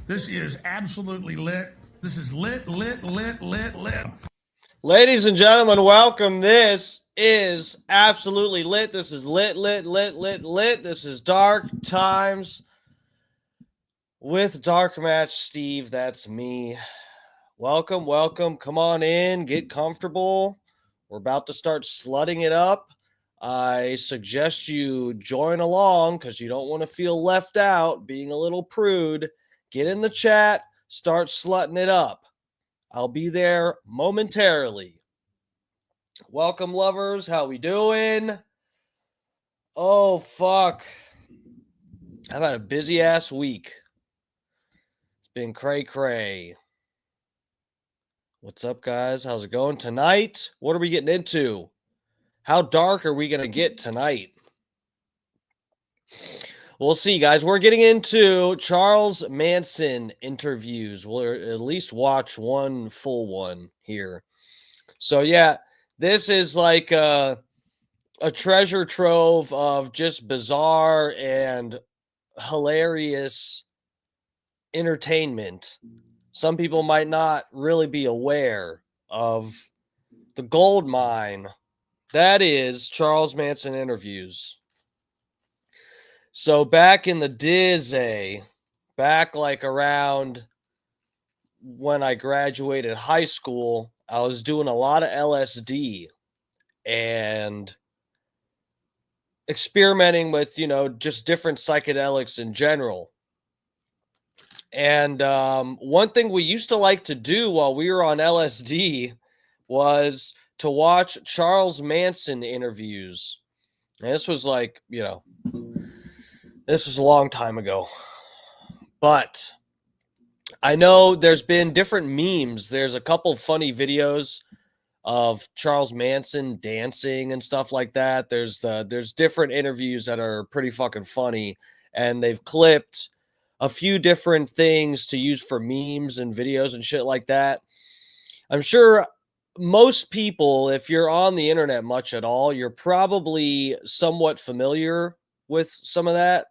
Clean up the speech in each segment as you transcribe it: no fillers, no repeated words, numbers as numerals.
This is absolutely lit. This is lit. Ladies and gentlemen, welcome. This is absolutely lit. This is lit. This is Dark Times with Dark Match Steve. That's me. Welcome. Come on in. Get comfortable. We're about to start slutting it up. I suggest you join along because you don't want to feel left out, being a little prude. Get in the chat. Start slutting it up. I'll be there momentarily. Welcome, lovers. How we doing? Oh, fuck. I've had a busy ass week. It's been cray. What's up, guys? How's it going tonight? What are we getting into? How dark are we going to get tonight? We'll see, guys. We're getting into Charles Manson interviews. We'll at least watch one full one here. So, yeah, this is like a treasure trove of just bizarre and hilarious entertainment. Some people might not really be aware of the gold mine that is Charles Manson interviews. So back in the Dizzy, back like around when I graduated high school, I was doing a lot of LSD and experimenting with, just different psychedelics in general. And one thing we used to like to do while we were on LSD was to watch Charles Manson interviews. And this was like, this was a long time ago. But I know there's been different memes. There's a couple funny videos of Charles Manson dancing and stuff like that. There's different interviews that are pretty fucking funny, and they've clipped a few different things to use for memes and videos and shit like that. I'm sure most people, if you're on the internet much at all, you're probably somewhat familiar with some of that.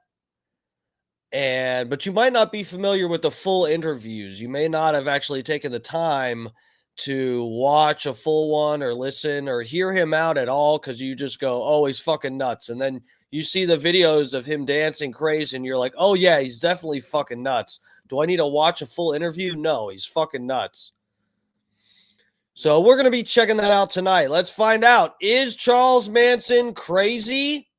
But you might not be familiar with the full interviews. You may not have actually taken the time to watch a full one or listen or hear him out at all, because you just go, oh, he's fucking nuts. And then you see the videos of him dancing crazy and you're like, oh yeah, he's definitely fucking nuts. Do I need to watch a full interview? No, he's fucking nuts. So we're going to be checking that out tonight. Let's find out. Is Charles Manson crazy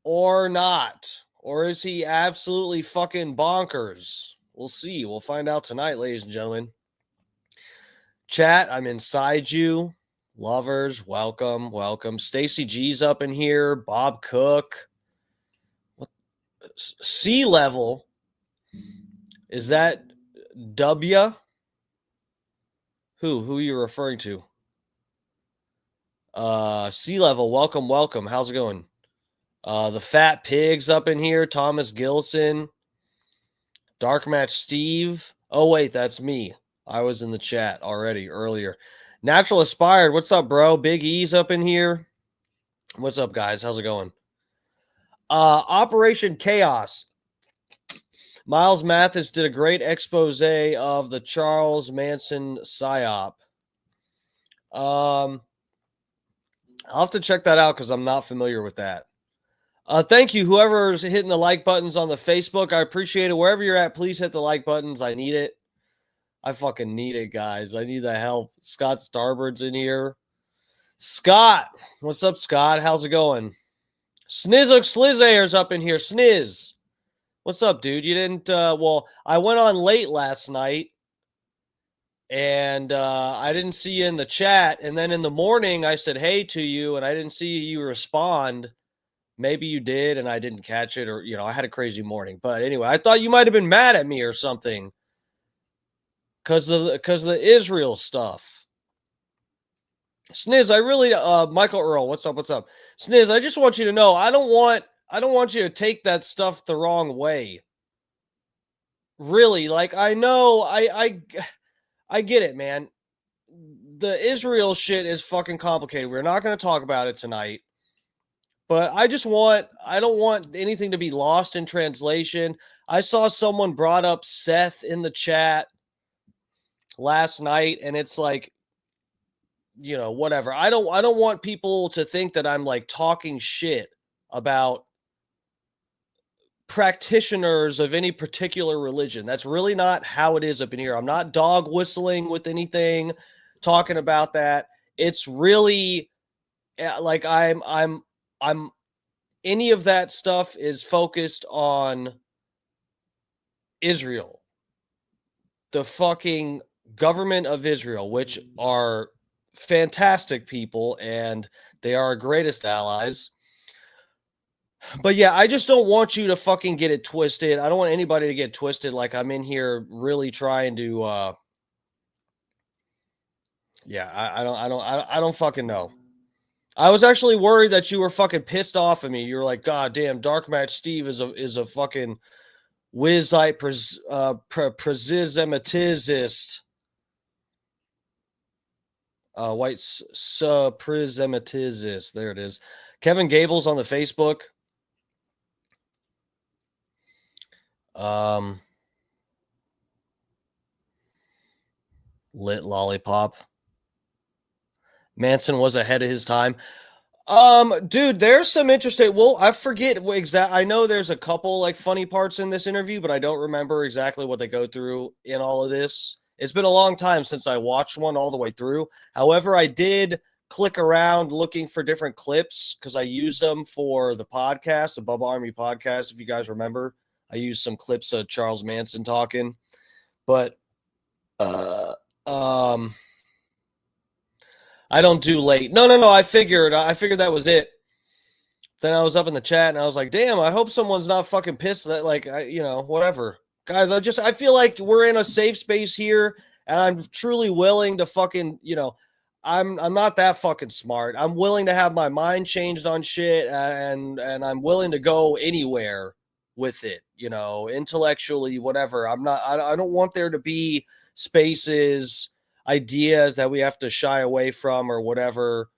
or not? Or is he absolutely fucking bonkers? We'll see. We'll find out tonight, ladies and gentlemen. Chat, I'm inside you. Lovers, welcome. Stacy G's up in here. Bob Cook. What? Sea Level? Is that W? Who are you referring to? Sea Level, welcome. How's it going? The Fat Pigs up in here. Thomas Gilson. Dark Match Steve. Oh, wait, that's me. I was in the chat already earlier. Natural Aspired, what's up, bro? Big E's up in here. What's up, guys? How's it going? Operation Chaos. Miles Mathis did a great expose of the Charles Manson psyop. I'll have to check that out because I'm not familiar with that. Thank you, whoever's hitting the like buttons on the Facebook. I appreciate it. Wherever you're at, please hit the like buttons. I need it. I fucking need it, guys. I need the help. Scott Starbird's in here. Scott. What's up, Scott? How's it going? Snizzook Slizzayer's up in here. Sniz. What's up, dude? You didn't, I went on late last night, and I didn't see you in the chat. And then in the morning, I said hey to you, and I didn't see you respond. Maybe you did, and I didn't catch it, or, I had a crazy morning. But anyway, I thought you might have been mad at me or something because of the Israel stuff. Sniz, I really, Michael Earl, what's up? Sniz, I just want you to know, I don't want you to take that stuff the wrong way. Really, like, I know, I get it, man. The Israel shit is fucking complicated. We're not going to talk about it tonight. But I don't want anything to be lost in translation. I saw someone brought up Seth in the chat last night, and it's like, whatever. I don't want people to think that I'm like talking shit about practitioners of any particular religion. That's really not how it is up in here. I'm not dog whistling with anything, talking about that. It's really like I'm any of that stuff is focused on Israel, the fucking government of Israel, which are fantastic people, and they are our greatest allies. But yeah, I just don't want you to fucking get it twisted. I don't want anybody to get twisted like I'm in here really trying to I don't fucking know. I was actually worried that you were fucking pissed off at me. You were like, God damn, Dark Match Steve is a fucking whiz-ite presematizist. White suprematicist. There it is. Kevin Gable's on the Facebook. Lit lollipop. Manson was ahead of his time. Dude, there's some interesting. Well, I forget I know there's a couple like funny parts in this interview, but I don't remember exactly what they go through in all of this. It's been a long time since I watched one all the way through. However, I did click around looking for different clips because I use them for the podcast, the Bubba Army podcast. If you guys remember, I used some clips of Charles Manson talking, but I don't do late. No. I figured that was it. Then I was up in the chat and I was like, damn, I hope someone's not fucking pissed that whatever. Guys, I feel like we're in a safe space here and I'm truly willing to fucking, I'm not that fucking smart. I'm willing to have my mind changed on shit and I'm willing to go anywhere with it, intellectually, whatever. I don't want there to be spaces, ideas that we have to shy away from or whatever,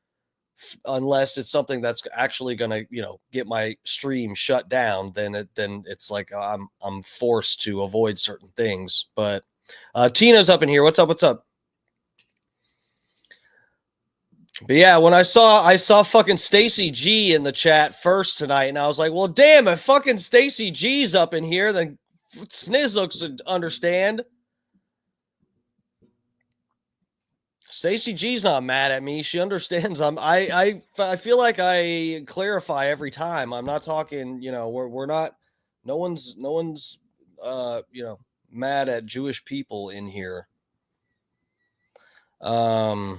unless it's something that's actually going to, get my stream shut down. Then it's like I'm forced to avoid certain things. But Tina's up in here. What's up? But yeah, when I saw fucking Stacy G in the chat first tonight, and I was like, well, damn, if fucking Stacy G's up in here, then Snizzlooks would understand. Stacy G's not mad at me. She understands. I feel like I clarify every time. I'm not talking, we're not, no one's mad at Jewish people in here. I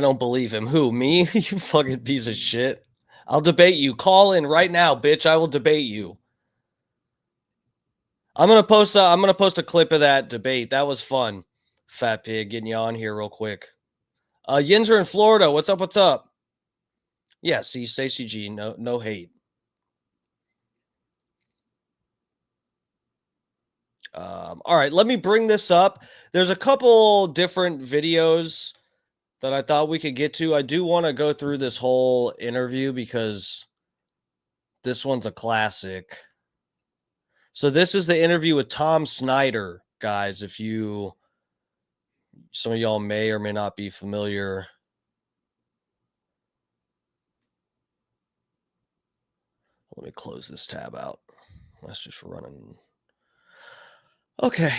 don't believe him. Who, me? You fucking piece of shit. I'll debate you. Call in right now, bitch. I will debate you. I'm gonna post a clip of that debate. That was fun. Fat pig, getting you on here real quick. Yinzer in Florida. What's up? Yeah, see, Stacy G, no hate. All right, let me bring this up. There's a couple different videos that I thought we could get to. I do want to go through this whole interview because this one's a classic. So this is the interview with Tom Snyder, guys. If some of y'all may or may not be familiar. Let me close this tab out. Let's just run in. Okay.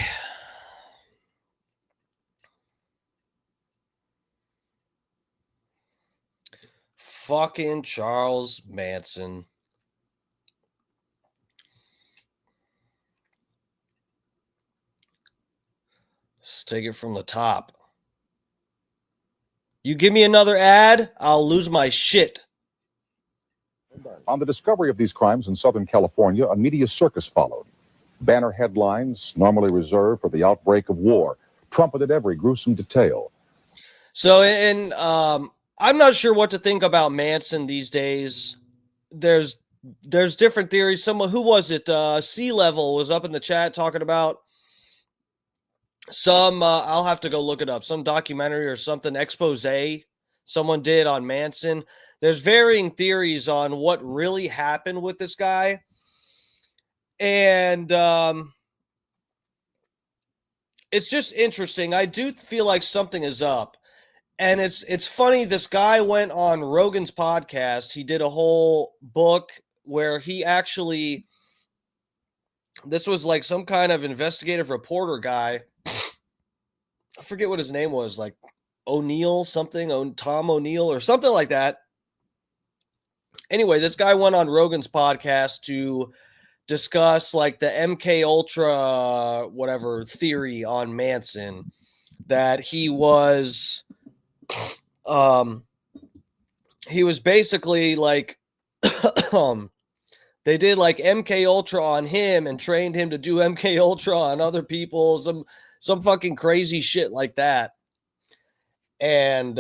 Fucking Charles Manson. Let's take it from the top. You give me another ad, I'll lose my shit. On the discovery of these crimes in Southern California, a media circus followed. Banner headlines, normally reserved for the outbreak of war, trumpeted every gruesome detail. So, I'm not sure what to think about Manson these days. There's different theories. Who was it? Sea Level was up in the chat talking about some, I'll have to go look it up, some documentary or something, expose someone did on Manson. There's varying theories on what really happened with this guy. And it's just interesting. I do feel like something is up. And it's funny, this guy went on Rogan's podcast. He did a whole book where he actually, this was like some kind of investigative reporter guy. I forget what his name was, like O'Neill something, Tom O'Neill or something like that. Anyway, this guy went on Rogan's podcast to discuss like the MK Ultra whatever theory on Manson. that he was basically like they did like MK Ultra on him and trained him to do MK Ultra on other people, some fucking crazy shit like that. And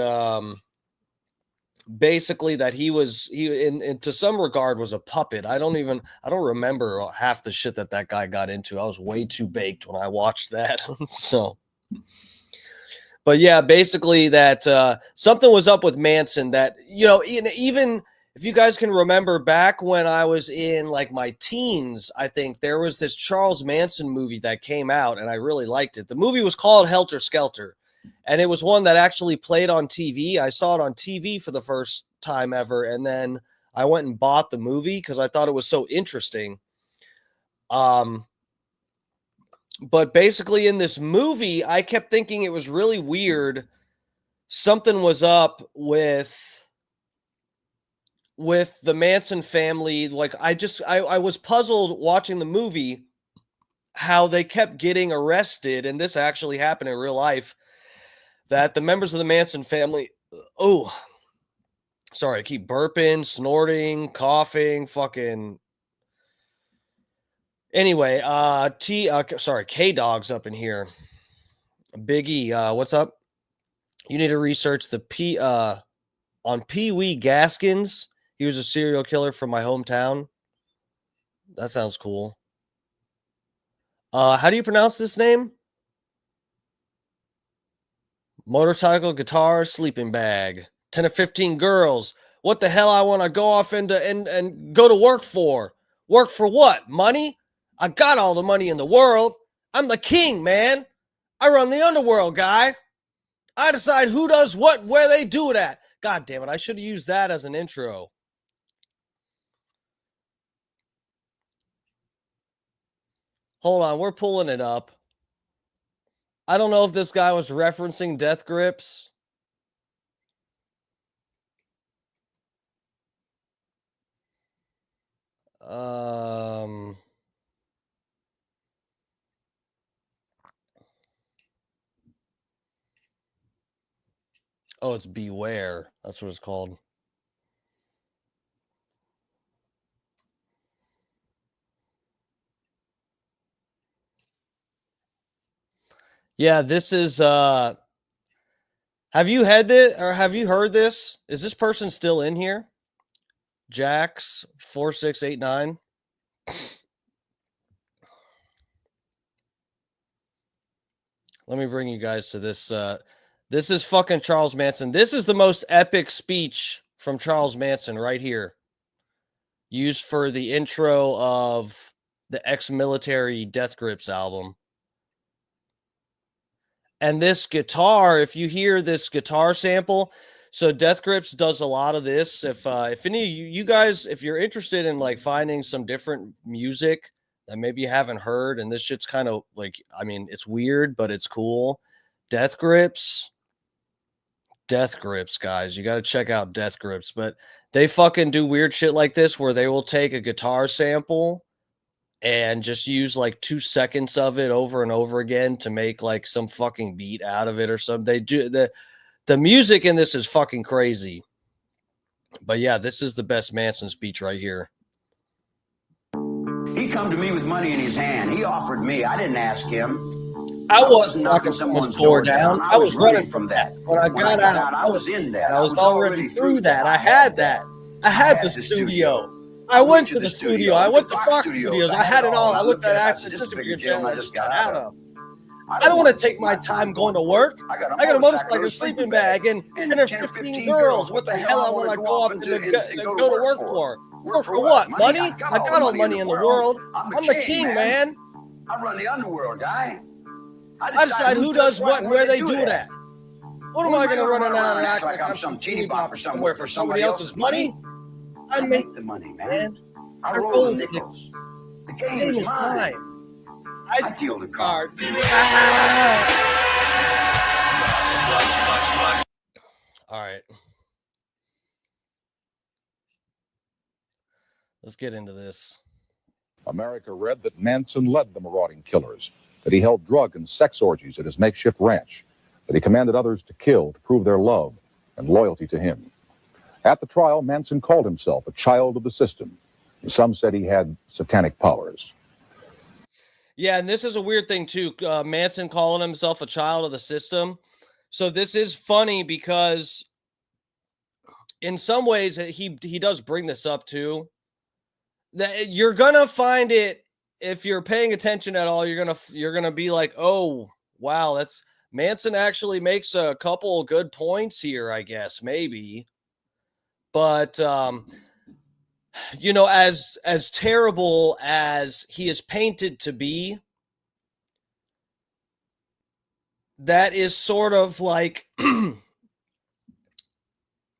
basically that he in to some regard was a puppet. I don't remember half the shit that guy got into. I was way too baked when I watched that. So, but yeah, basically that something was up with Manson that, you know, even if you guys can remember back when I was in like my teens, I think there was this Charles Manson movie that came out and I really liked it. The movie was called Helter Skelter. And it was one that actually played on TV. I saw it on TV for the first time ever. And then I went and bought the movie because I thought it was so interesting. But basically in this movie, I kept thinking it was really weird. Something was up with the Manson family. Like I was puzzled watching the movie how they kept getting arrested. And this actually happened in real life. That the members of the Manson family, sorry, I keep burping, snorting, coughing, fucking. Anyway, K-Dog's up in here. Biggie, what's up? You need to research on Pee Wee Gaskins. He was a serial killer from my hometown. That sounds cool. How do you pronounce this name? Motorcycle, guitar, sleeping bag, 10 or 15 girls. What the hell I want to go off and go to work for? Work for what? Money? I got all the money in the world. I'm the king, man. I run the underworld, guy. I decide who does what, where they do it at. God damn it, I should have used that as an intro. Hold on, we're pulling it up. I don't know if this guy was referencing Death Grips. Oh, it's Beware. That's what it's called. Yeah, this is have you had this or have you heard this? Is this person still in here? Jax 4689. Let me bring you guys to this. This is fucking Charles Manson. This is the most epic speech from Charles Manson right here. Used for the intro of the ex-military Death Grips album. And this guitar, if you hear this guitar sample, so Death Grips does a lot of this. If any of you guys, if you're interested in like finding some different music that maybe you haven't heard, and this shit's kind of like, I mean, it's weird, but it's cool. Death Grips, guys. You got to check out Death Grips. But they fucking do weird shit like this where they will take a guitar sample and just use like 2 seconds of it over and over again to make like some fucking beat out of it or something. They do the music in this is fucking crazy. But yeah, this is the best Manson speech right here. He come to me with money in his hand. He offered me. I didn't ask him. I wasn't knocking someone's door down. I was running from that. When I got out, I was in that. I was already through that. I had that. I had the studio. I went to the studio. I went to Fox Studios. I had it all. I looked at Acid Distributor Channel I just got out of. I don't want to take my time going to work. I got a motorcycle, sleeping bag, and 10 or 15 girls. What the hell I want to go off and go to work for? Work for what? Money? I got all the money in the world. I'm the king, man. I run the underworld, guy. I decide who does what and where they do it at. What am I going to run around and act like I'm some teeny bopper somewhere for somebody else's money? I make the money, man. I roll the nickels. The game is mine. I deal the card. All right. Let's get into this. America read that Manson led the marauding killers, that he held drug and sex orgies at his makeshift ranch, that he commanded others to kill to prove their love and loyalty to him. At the trial, Manson called himself a child of the system. Some said he had satanic powers. Yeah, and this is a weird thing too. Manson calling himself a child of the system. So this is funny because in some ways he does bring this up too. That you're gonna find it if you're paying attention at all. You're gonna be like, oh wow, that's Manson actually makes a couple good points here. I guess maybe, but as terrible as he is painted to be, that is sort of like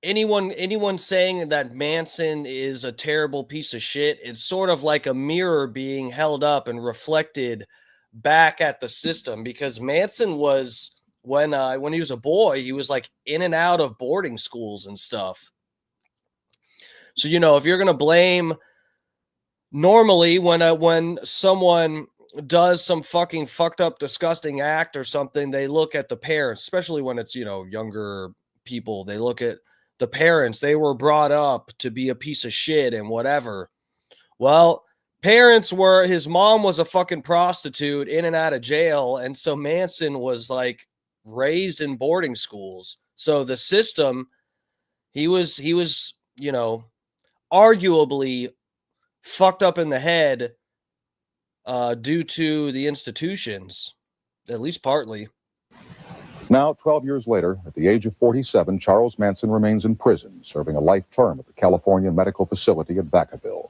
anyone saying that Manson is a terrible piece of shit. It's sort of like a mirror being held up and reflected back at the system, because Manson was when he was a boy, he was like in and out of boarding schools and stuff. So if you're gonna blame, normally when someone does some fucking fucked up, disgusting act or something, they look at the parents, especially when it's, younger people. They look at the parents. They were brought up to be a piece of shit and whatever. Well, his mom was a fucking prostitute in and out of jail. And so Manson was like raised in boarding schools. So the system, he was, arguably fucked up in the head due to the institutions, at least partly. Now, 12 years later, at the age of 47, Charles Manson remains in prison, serving a life term at the California Medical Facility at Vacaville.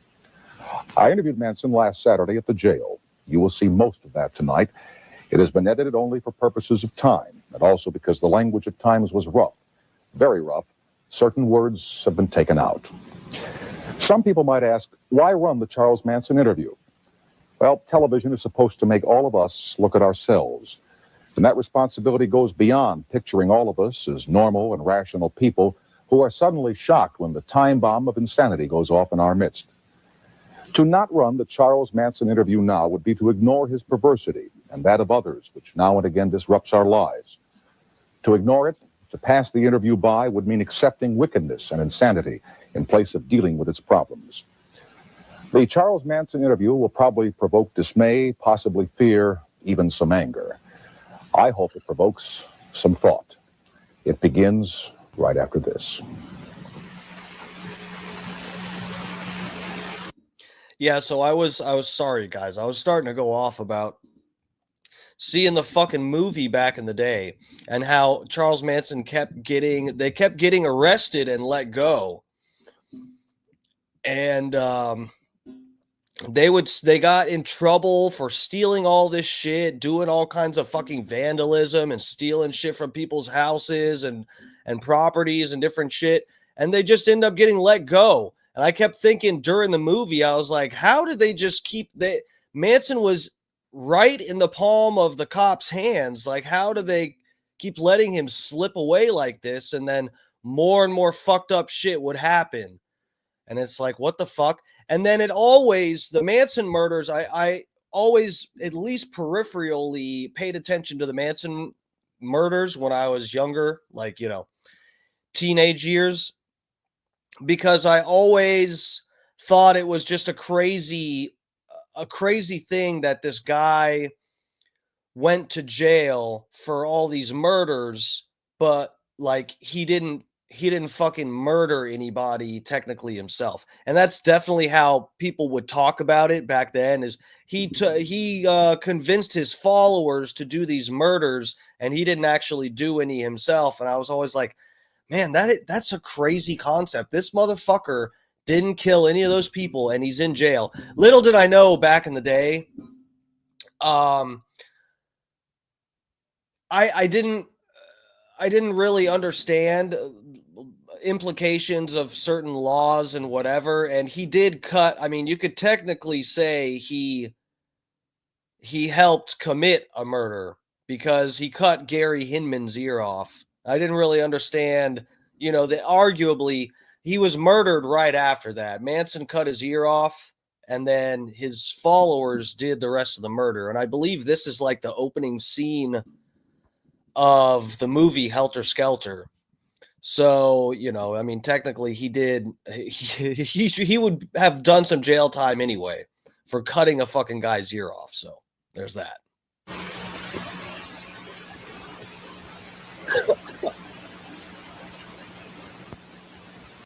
I interviewed Manson last Saturday at the jail. You will see most of that tonight. It has been edited only for purposes of time, and also because the language at times was rough, very rough. Certain words have been taken out. Some people might ask, why run the Charles Manson interview? Well, television is supposed to make all of us look at ourselves. And that responsibility goes beyond picturing all of us as normal and rational people who are suddenly shocked when the time bomb of insanity goes off in our midst. To not run the Charles Manson interview now would be to ignore his perversity and that of others, which now and again disrupts our lives. To ignore it, to pass the interview by, would mean accepting wickedness and insanity in place of dealing with its problems. The Charles Manson interview will probably provoke dismay, possibly fear, even some anger. I hope it provokes some thought. It begins right after this. Yeah, so I was sorry, guys. I was starting to go off about seeing the fucking movie back in the day and how Charles Manson kept getting arrested and let go. And they got in trouble for stealing all this shit, doing all kinds of fucking vandalism and stealing shit from people's houses and properties and different shit. And they just end up getting let go. And I kept thinking during the movie, I was like, how did they just Manson was right in the palm of the cops' hands. Like, how do they keep letting him slip away like this? And then more and more fucked up shit would happen. And it's like, what the fuck? And then the Manson murders, I always, at least peripherally, paid attention to the Manson murders when I was younger, like, teenage years, because I always thought it was just a crazy thing that this guy went to jail for all these murders, but like he didn't fucking murder anybody technically himself. And that's definitely how people would talk about it back then, is he convinced his followers to do these murders and he didn't actually do any himself. And I was always like, man, that's a crazy concept. This motherfucker didn't kill any of those people and he's in jail. Little did I know back in the day, I didn't really understand implications of certain laws and whatever. And he did cut. I mean, you could technically say he helped commit a murder because he cut Gary Hinman's ear off. I didn't really understand, that arguably he was murdered right after that. Manson cut his ear off and then his followers did the rest of the murder. And I believe this is like the opening scene of the movie Helter Skelter. So, you know, I mean, technically he would have done some jail time anyway for cutting a fucking guy's ear off. So there's that.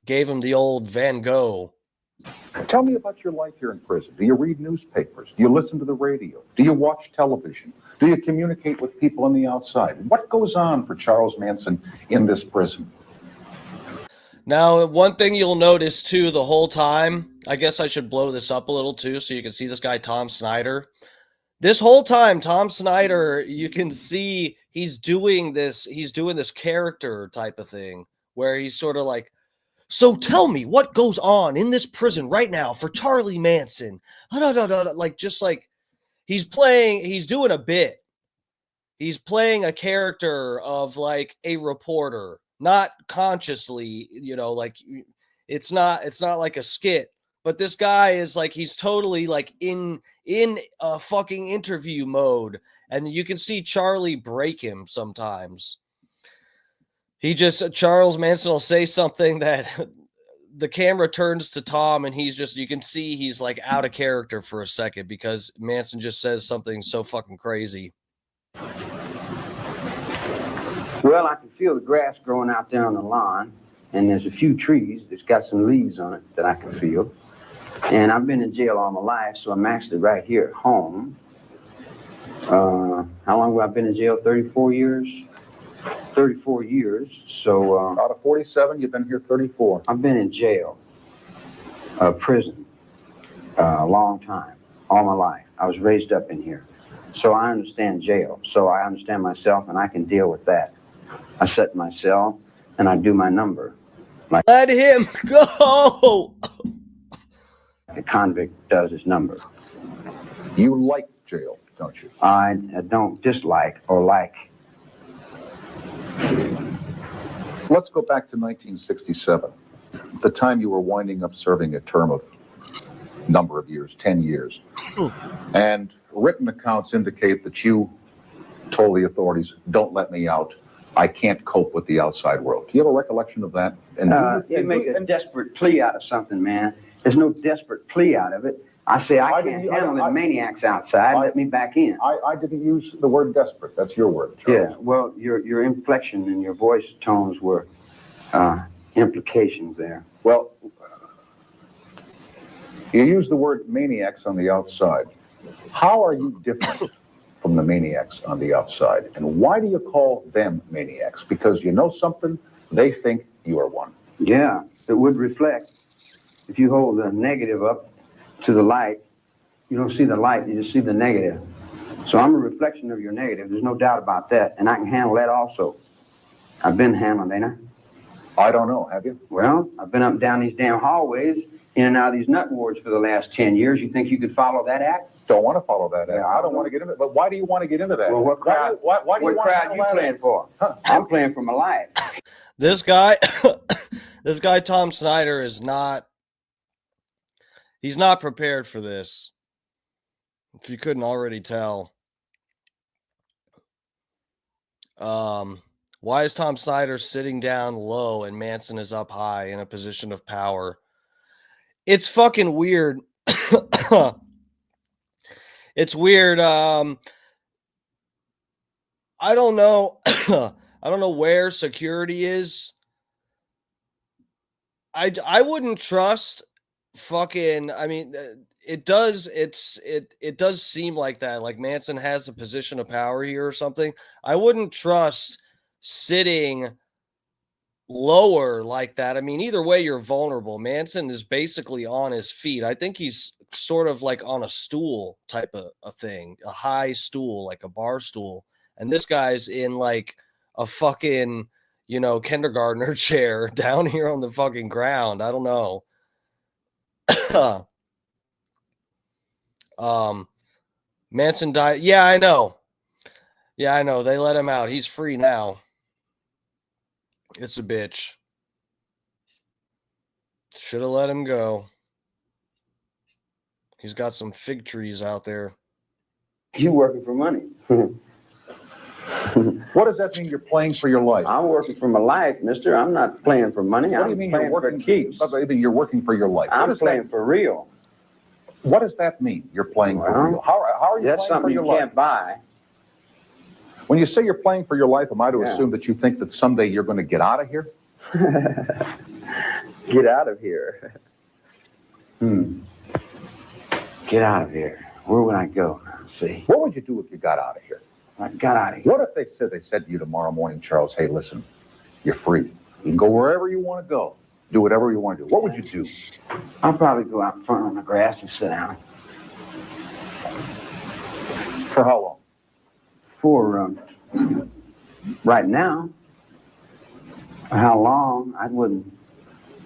Gave him the old Van Gogh. Tell me about your life here in prison. Do you read newspapers? Do you listen to the radio? Do you watch television? Do you communicate with people on the outside? What goes on for Charles Manson in this prison? Now, one thing you'll notice too the whole time, I guess I should blow this up a little too so you can see this guy, Tom Snyder. This whole time, Tom Snyder, you can see he's doing this character type of thing where he's sort of like, so tell me what goes on in this prison right now for Charlie Manson. Like, just like he's doing a bit. He's playing a character of like a reporter, not consciously, you know, like it's not like a skit, but this guy is like, he's totally like in a fucking interview mode. And you can see Charlie break him sometimes. Charles Manson will say something that the camera turns to Tom and you can see he's like out of character for a second because Manson just says something so fucking crazy. Well, I can feel the grass growing out there on the lawn, and there's a few trees that's got some leaves on it that I can feel. And I've been in jail all my life, so I'm actually right here at home. How long have I been in jail? 34 years? 34 years, so... out of 47, you've been here 34. I've been in jail, prison, a long time, all my life. I was raised up in here. So I understand jail. So I understand myself, and I can deal with that. I sit in my cell, and I do my number. Like let him go! A convict does his number. You like jail, don't you? I don't dislike or like. Let's go back to 1967, the time you were winding up serving a term of number of years, 10 years. And written accounts indicate that you told the authorities, don't let me out. I can't cope with the outside world. Do you have a recollection of that? And you make a desperate plea out of something, man. There's no desperate plea out of it. I say I can't handle the maniacs outside. Let me back in. I didn't use the word desperate. That's your word, Charles. Yeah, well, your inflection and your voice tones were implications there. Well, you use the word maniacs on the outside. How are you different from the maniacs on the outside? And why do you call them maniacs? Because you know something? They think you are one. Yeah, it would reflect. If you hold the negative up to the light, you don't see the light, you just see the negative. So I'm a reflection of your negative. There's no doubt about that. And I can handle that also. I've been handling, ain't I? I don't know, have you? Well, I've been up and down these damn hallways, in and out of these nut wards for the last 10 years. You think you could follow that act? Don't want to follow that. Yeah, I don't want to get into it. But why do you want to get into that? Well, what crowd? Why do you what crowd you playing for? Huh? I'm playing for my life. This guy, Tom Snyder is not. He's not prepared for this. If you couldn't already tell. Why is Tom Snyder sitting down low and Manson is up high in a position of power? It's fucking weird. It's weird. I don't know. I don't know where security is. I wouldn't trust fucking, I mean, it does seem like that, like Manson has a position of power here or something. I wouldn't trust sitting lower like that. I mean, either way, you're vulnerable. Manson is basically on his feet. I think he's sort of like on a stool type of a thing, a high stool, like a bar stool. And this guy's in like a fucking, you know, kindergartner chair down here on the fucking ground. I don't know. Manson died. Yeah, I know. They let him out. He's free now. It's a bitch. Should have let him go. He's got some fig trees out there. You working for money. What does that mean? You're playing for your life. I'm working for my life, mister. I'm not playing for money. What do you mean you're working for keeps? You're working for your life. I'm playing for real. What does that mean? You're playing for real. How are you That's playing for something your you life? can't buy. When you say you're playing for your life, am I to assume that you think that someday you're going to get out of here? Get out of here. Get out of here. Where would I go? Let's see. What would you do if you got out of here? I got out of here. What if they said to you tomorrow morning, Charles, hey, listen, you're free. You can go wherever you want to go. Do whatever you want to do. What would you do? I'll probably go out front on the grass and sit down. For how long? For right now. For how long?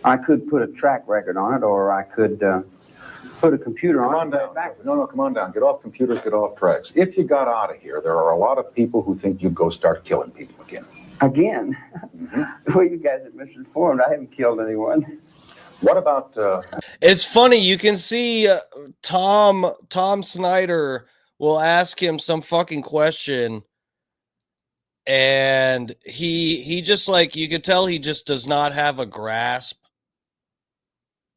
I could put a track record on it, or I could put a computer on it. Come on down. No, come on down. Get off computers, get off tracks. If you got out of here, there are a lot of people who think you'd go start killing people again. Again? Well, you guys are misinformed. I haven't killed anyone. What about... It's funny. You can see Tom Snyder will ask him some fucking question, and he just, like, you could tell he just does not have a grasp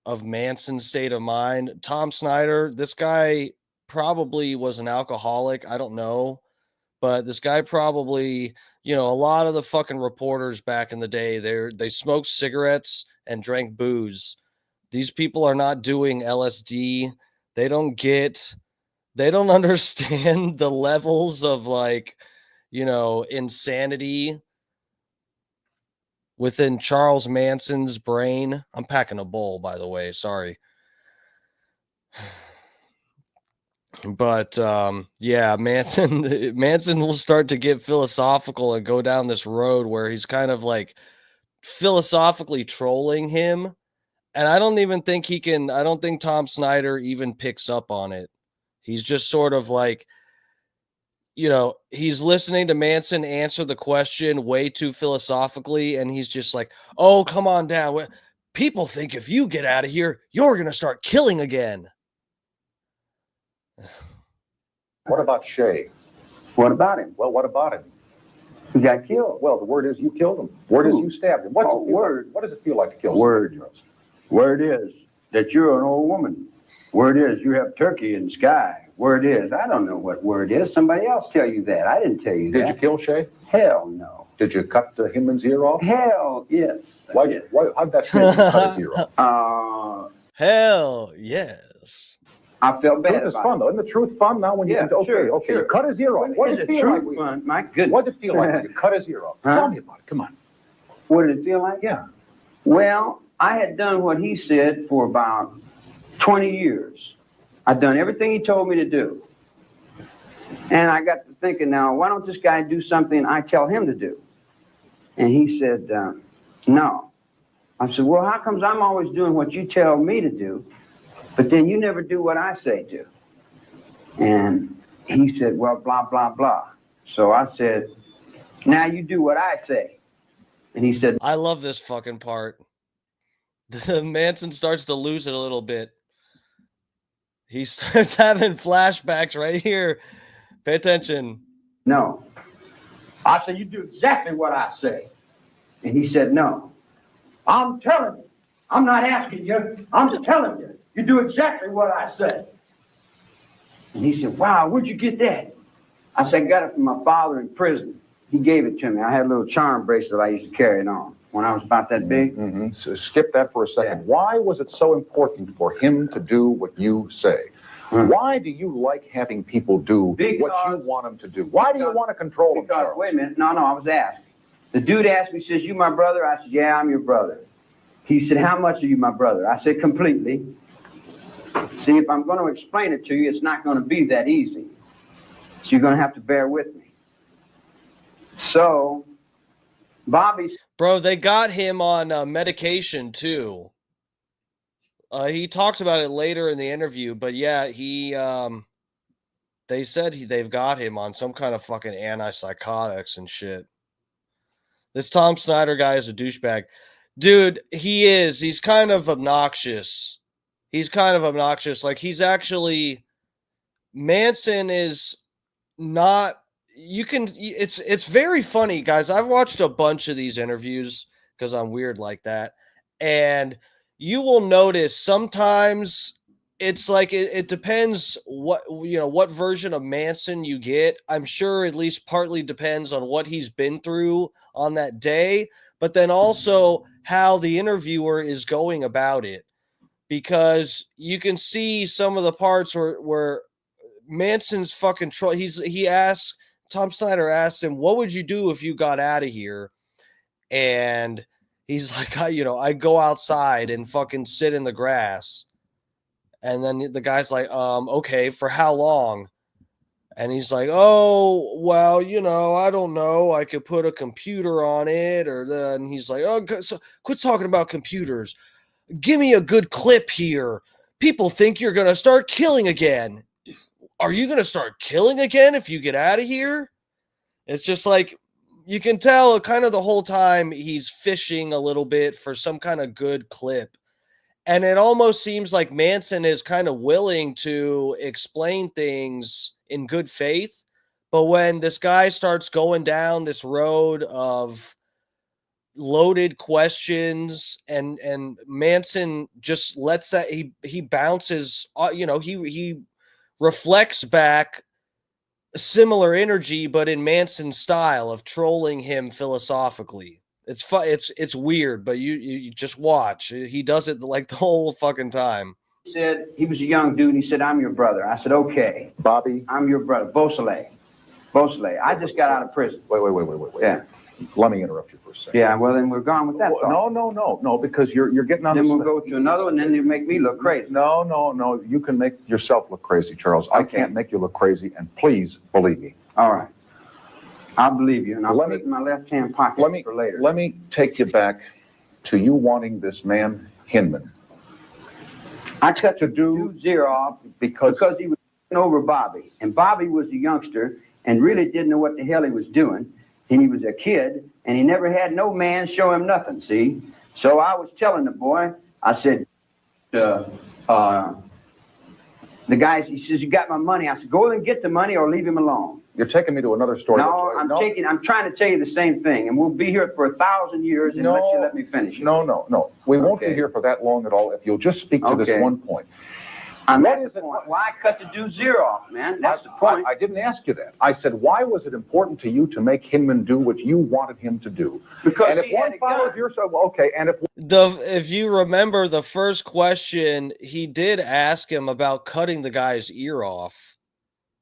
of Manson's state of mind. Tom Snyder, this guy probably was an alcoholic. I don't know. But this guy probably, a lot of the fucking reporters back in the day, they smoked cigarettes and drank booze. These people are not doing LSD. They don't understand the levels of, like, insanity within Charles Manson's brain. I'm packing a bowl, by the way. Sorry. But yeah, Manson will start to get philosophical and go down this road where he's kind of like philosophically trolling him. And I don't think Tom Snyder even picks up on it. He's just sort of like, he's listening to Manson answer the question way too philosophically. And he's just like, oh, come on down. People think if you get out of here, you're going to start killing again. What about Shay? What about him? Well, what about him? He got killed. Well, the word is you killed him. Word is you stabbed him. What does it feel like to kill somebody? Word is that you're an old woman. Word is you have turkey in the sky. Word is, I don't know what word is. Somebody else tell you that. I didn't tell you that. Did you kill Shay? Hell no. Did you cut Hinman's ear off? Hell yes. How'd that feel to cut his ear off? Hell yes. I felt bad. Truth is fun, though. Isn't the truth fun now when you can... Okay, sure. You cut his ear off. What did it feel like? Fun? My goodness. What did it feel like when you cut his ear off? Huh? Tell me about it. Come on. What did it feel like? Yeah. Well, I had done what he said for about 20 years. I'd done everything he told me to do. And I got to thinking, now, why don't this guy do something I tell him to do? And he said, no. I said, well, how comes I'm always doing what you tell me to do, but then you never do what I say do? And he said, well, blah, blah, blah. So I said, now you do what I say. And he said, I love this fucking part. The Manson starts to lose it a little bit. He starts having flashbacks right here. Pay attention. No. I said, you do exactly what I say. And he said, no. I'm telling you. I'm not asking you. I'm telling you. You do exactly what I say. And he said, wow, where'd you get that? I said, I got it from my father in prison. He gave it to me. I had a little charm bracelet I used to carry it on when I was about that big. Mm-hmm. So skip that for a second. Yeah. Why was it so important for him to do what you say? Why do you like having people do what you want them to do? Why do you want to control them, Charles? Wait a minute. No, I was asked. The dude asked me, says, you my brother? I said, yeah, I'm your brother. He said, how much are you my brother? I said, completely. See, if I'm going to explain it to you, it's not going to be that easy. So you're going to have to bear with me. So, Bobby... Bro, they got him on medication, too. He talks about it later in the interview, but yeah, they said they've got him on some kind of fucking antipsychotics and shit. This Tom Snyder guy is a douchebag. Dude, he is. He's kind of obnoxious. Like, he's actually... Manson is not... it's very funny, guys. I've watched a bunch of these interviews because I'm weird like that, and you will notice sometimes it's like it depends what version of Manson you get. I'm sure at least partly depends on what he's been through on that day, but then also how the interviewer is going about it, because you can see some of the parts where Manson's fucking troll. He asked Tom Snyder asked him, "What would you do if you got out of here?" And he's like, I'd go outside and fucking sit in the grass. And then the guy's like, okay, for how long? And he's like, oh, well, I don't know. I could put a computer on it, or then he's like, oh, so quit talking about computers. Give me a good clip here. People think you're going to start killing again. Are you going to start killing again if you get out of here? It's just like, you can tell kind of the whole time he's fishing a little bit for some kind of good clip. And it almost seems like Manson is kind of willing to explain things in good faith. But when this guy starts going down this road of loaded questions and Manson just lets that, he bounces, he reflects back similar energy, but in Manson's style of trolling him philosophically. It's fun. It's weird, but you just watch. He does it like the whole fucking time. He said, he was a young dude. He said, I'm your brother. I said, okay. Bobby? I'm your brother. Beausoleil. I just got out of prison. Wait. Yeah. Let me interrupt you for a second. Yeah, well, then we're gone with that. No, because you're getting on Then we'll go to another one, and then they make me look crazy. No. You can make yourself look crazy, Charles. Okay. I can't make you look crazy, and please believe me. All right. I'll believe you, and I'll put it in my left-hand pocket for later. Let me take you back to you wanting this man, Hinman. I cut to do zero off because he was over Bobby, and Bobby was a youngster and really didn't know what the hell he was doing. And he was a kid, and he never had no man show him nothing, see? So I was telling the boy, I said, the guy, he says, you got my money. I said, go and get the money or leave him alone. You're taking me to another story. No, I'm trying to tell you the same thing, and we'll be here for 1,000 years unless you let me finish. No. We won't be here for that long at all if you'll just speak to this one point. Why cut the dude zero off, man? That's the point. I didn't ask you that. I said, why was it important to you to make Hinman do what you wanted him to do? Because and if he one had a followed gun. yourself, okay. And If you remember the first question, he did ask him about cutting the guy's ear off,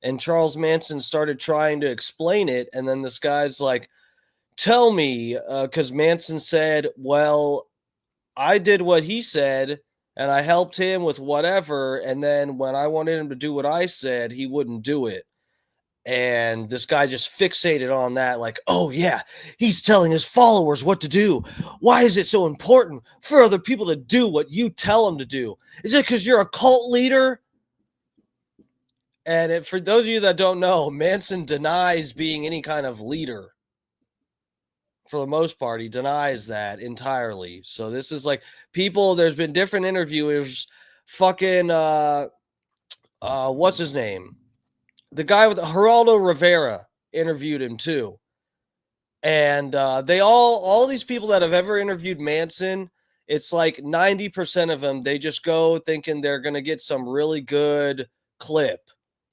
and Charles Manson started trying to explain it, and then this guy's like, "Tell me," because Manson said, "Well, I did what he said." And I helped him with whatever. And then when I wanted him to do what I said, he wouldn't do it. And this guy just fixated on that. Like, oh, yeah, he's telling his followers what to do. Why is it so important for other people to do what you tell them to do? Is it because you're a cult leader? And for those of you that don't know, Manson denies being any kind of leader. For the most part, he denies that entirely. So this is like people, there's been different interviewers, fucking what's his name? The guy with Geraldo Rivera interviewed him too. And they all these people that have ever interviewed Manson, it's like 90% of them, they just go thinking they're gonna get some really good clip.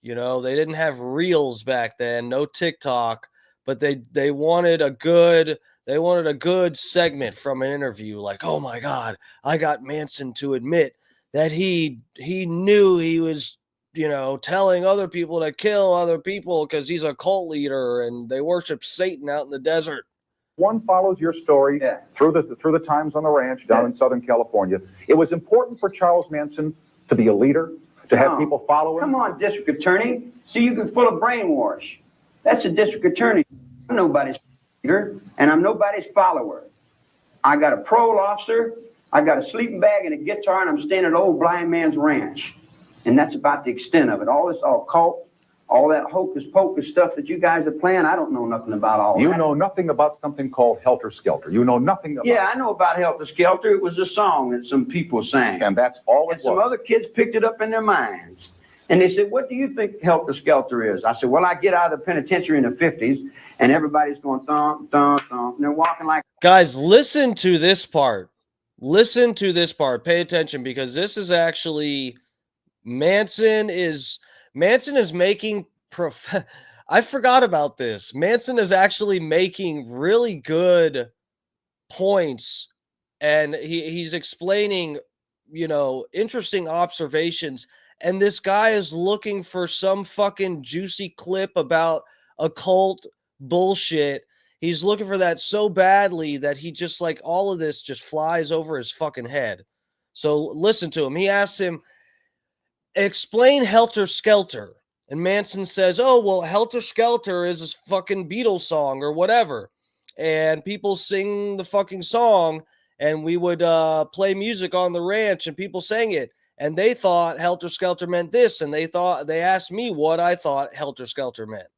They didn't have reels back then, no TikTok, but they wanted a good segment from an interview. Like, oh my God, I got Manson to admit that he knew he was, telling other people to kill other people because he's a cult leader and they worship Satan out in the desert. One follows your story through the times on the ranch down in Southern California. It was important for Charles Manson to be a leader, to have people follow him. Come on, district attorney. See, you can full of brainwash. That's a district attorney. I'm nobody's leader, and I'm nobody's follower. I got a parole officer, I got a sleeping bag and a guitar, and I'm staying at old blind man's ranch. And that's about the extent of it. All this occult, all that hocus pocus stuff that you guys are playing, I don't know nothing about all that. You know nothing about something called Helter Skelter. You know nothing about I know about Helter Skelter. It was a song that some people sang. And that's all it was. And some other kids picked it up in their minds. And they said, what do you think Helter Skelter is? I said, well, I get out of the penitentiary in the 50s, and everybody's going thump, thump, thump, and they're walking like... Guys, listen to this part. Listen to this part. Pay attention, because this is actually... Manson is making... I forgot about this. Manson is actually making really good points, and he's explaining, interesting observations. And this guy is looking for some fucking juicy clip about occult bullshit. He's looking for that so badly that he just, like, all of this just flies over his fucking head. So listen to him. He asks him, explain Helter Skelter. And Manson says, oh, well, Helter Skelter is a fucking Beatles song or whatever. And people sing the fucking song, and we would play music on the ranch, and people sang it. And they thought Helter Skelter meant this, and they asked me what I thought Helter Skelter meant.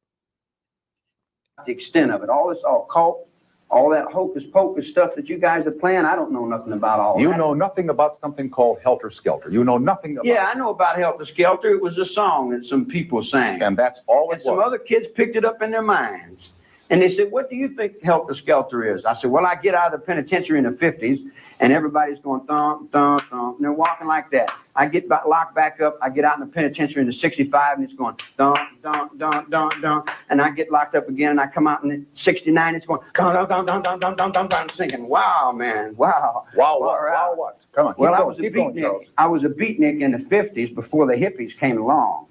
The extent of it, all this occult, all that hocus pocus stuff that you guys are playing, I don't know nothing about all that. You know nothing about something called Helter Skelter. You know nothing about... Yeah, I know about Helter Skelter. It was a song that some people sang. And that's all it and was. Some other kids picked it up in their minds. And they said, what do you think Helter Skelter is? I said, well, I get out of the penitentiary in the 50s, and everybody's going thump, thump, thump, and they're walking like that. I get locked back up. I get out in the penitentiary in the 65, and it's going thump, thump, thump, thump, thump. And I get locked up again, and I come out in the 69, it's going thump, thump, thump, thump, thump, thump, thump, thump, thinking, wow, man, wow. Wow, wow, what? Come on, well, I was a beatnik in the 50s before the hippies came along.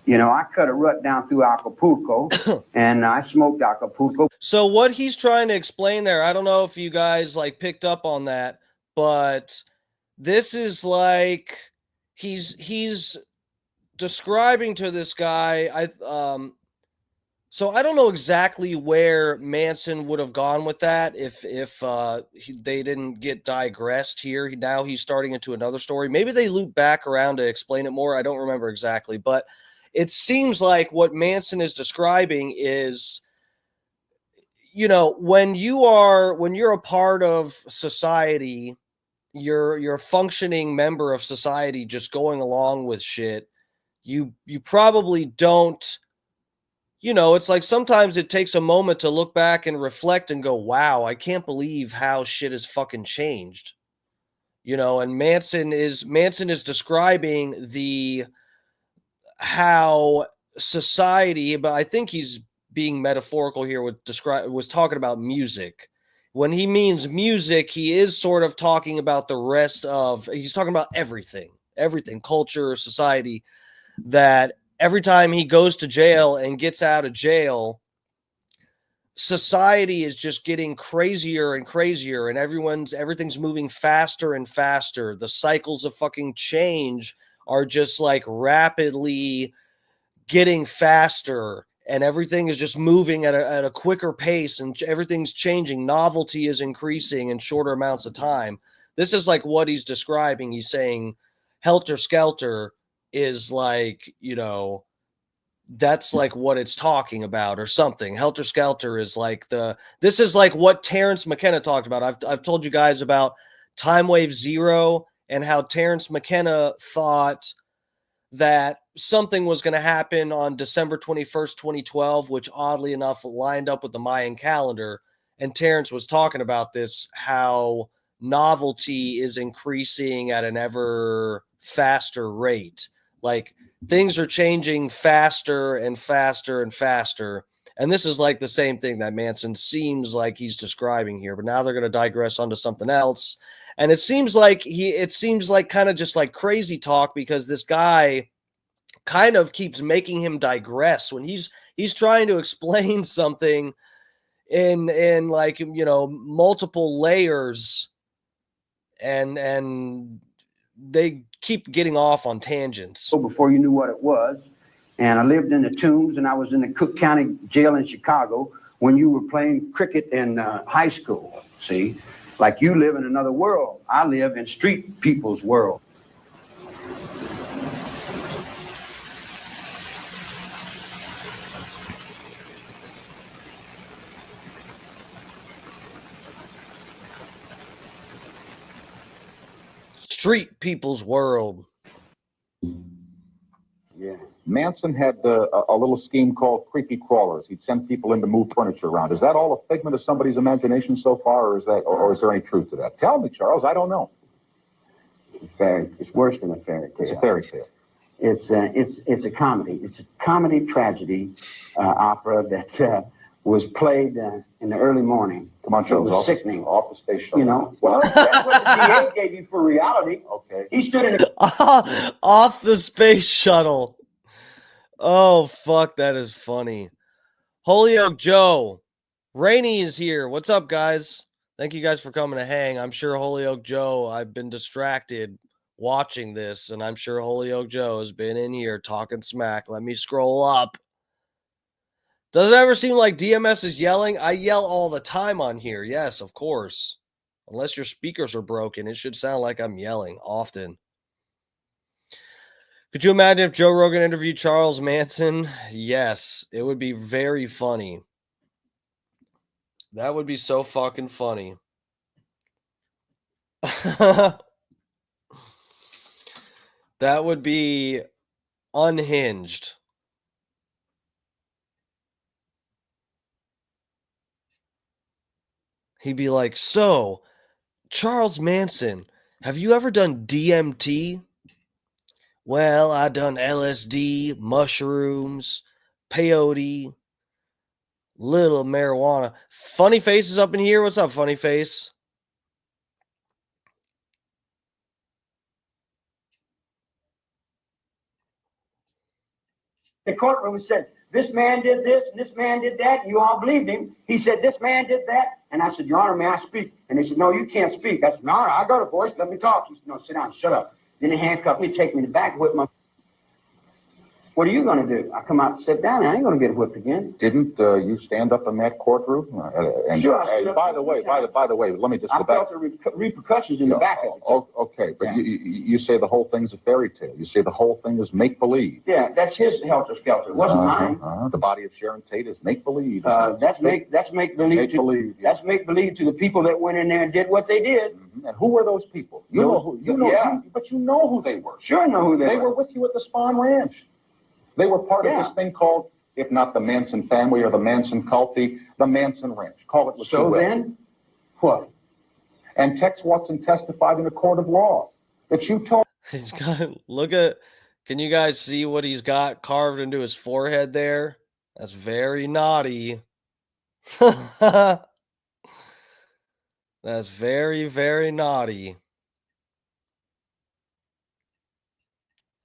I cut a rut down through Acapulco, and I smoked Acapulco. So what he's trying to explain there, I don't know if you guys picked up on that, but this is like he's describing to this guy. So I don't know exactly where Manson would have gone with that if they didn't get digressed here. Now he's starting into another story. Maybe they loop back around to explain it more. I don't remember exactly, but it seems like what Manson is describing is, when you're a part of society, you're a functioning member of society, just going along with shit. You probably don't, it's like sometimes it takes a moment to look back and reflect and go, wow, I can't believe how shit has fucking changed. And Manson is describing how society, but I think he's being metaphorical here was talking about music. When he means music, he is sort of talking about he's talking about everything, culture, society, that every time he goes to jail and gets out of jail, society is just getting crazier and crazier, and everything's moving faster and faster. The cycles of fucking change are just rapidly getting faster, and everything is just moving at a quicker pace, and everything's changing. Novelty is increasing in shorter amounts of time. This is what he's describing. He's saying Helter Skelter is that's what it's talking about or something. Helter Skelter is this is what Terence McKenna talked about. I've told you guys about Time Wave Zero, and how Terence McKenna thought that something was going to happen on December 21st, 2012, which oddly enough lined up with the Mayan calendar. And Terence was talking about this, how novelty is increasing at an ever faster rate. Things are changing faster and faster and faster. And this is the same thing that Manson seems like he's describing here, but now they're going to digress onto something else. And it seems like kind of just crazy talk, because this guy kind of keeps making him digress when he's trying to explain something in multiple layers, and they keep getting off on tangents. Before you knew what it was, and I lived in the Tombs, and I was in the Cook County Jail in Chicago when you were playing cricket in high school. See? You live in another world. I live in street people's world. Street people's world. Yeah. Manson had a little scheme called creepy crawlers. He'd send people in to move furniture around. Is that all a figment of somebody's imagination so far, or is there any truth to that? Tell me, Charles. I don't know. It's worse than a fairy tale. It's a fairy tale. It's a comedy. It's a comedy tragedy opera that was played in the early morning. Come on, Charles. It was sickening. Off the space shuttle. You know, well, that's what the DA gave you for reality. Okay. He stood in a Off the space shuttle. Oh, fuck, that is funny. Holyoke Joe. Rainey is here. What's up, guys? Thank you guys for coming to hang. I'm sure Holyoke Joe, I've been distracted watching this, and I'm sure Holyoke Joe has been in here talking smack. Let me scroll up. Does it ever seem like DMS is yelling? I yell all the time on here. Yes, of course. Unless your speakers are broken, it should sound like I'm yelling often. Could you imagine if Joe Rogan interviewed Charles Manson? Yes, it would be very funny. That would be so fucking funny. That would be unhinged. He'd be like, so, Charles Manson, have you ever done DMT? Well, I done LSD, mushrooms, peyote, little marijuana. Funny Face is up in here. What's up, Funny Face? the courtroom and said, this man did this and this man did that, and you all believed him. He said, this man did that. And I said, Your Honor, may I speak? And they said, no, you can't speak. I said, Your Honor, I got a voice. Let me talk. He said, no, sit down, shut up. Then he handcuffed me, take me to the back, whip my... What are you going to do? I come out and sit down, and I ain't going to get whipped again. Didn't you stand up in that courtroom? Sure. By the way, let me just go I back. felt the repercussions in the back of it. Okay, but Yeah. you say the whole thing's a fairy tale. You say the whole thing is make-believe. Yeah, that's his helter-skelter. It wasn't mine. The body of Sharon Tate is make-believe. That's make-believe. Make-believe, yeah. That's make-believe to the people that went in there and did what they did. Mm-hmm. And who were those people? But you know who they were. Sure, I know who They were with you at the Spahn Ranch. They were part of this thing called, if not the Manson family or the Manson cult, the Manson Ranch. Call it what you will. So then, what? And Tex Watson testified in a court of law that you told. He's got, look at, can you guys see what he's got carved into his forehead there? That's very naughty. That's very, very naughty.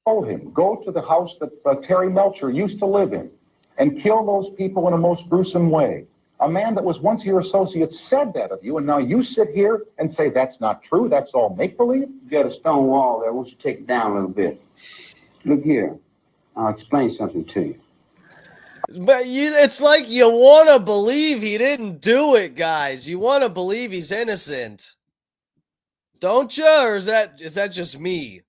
Told him, go to the house that Terry Melcher used to live in and kill those people in a most gruesome way. A man that was once your associate said that of you, and now you sit here and say that's not true, that's all make-believe? You got a stone wall there. Won't you take it down a little bit? Look here. I'll explain something to you. But it's like you want to believe he didn't do it, guys. You want to believe he's innocent. Don't you? Or is that just me?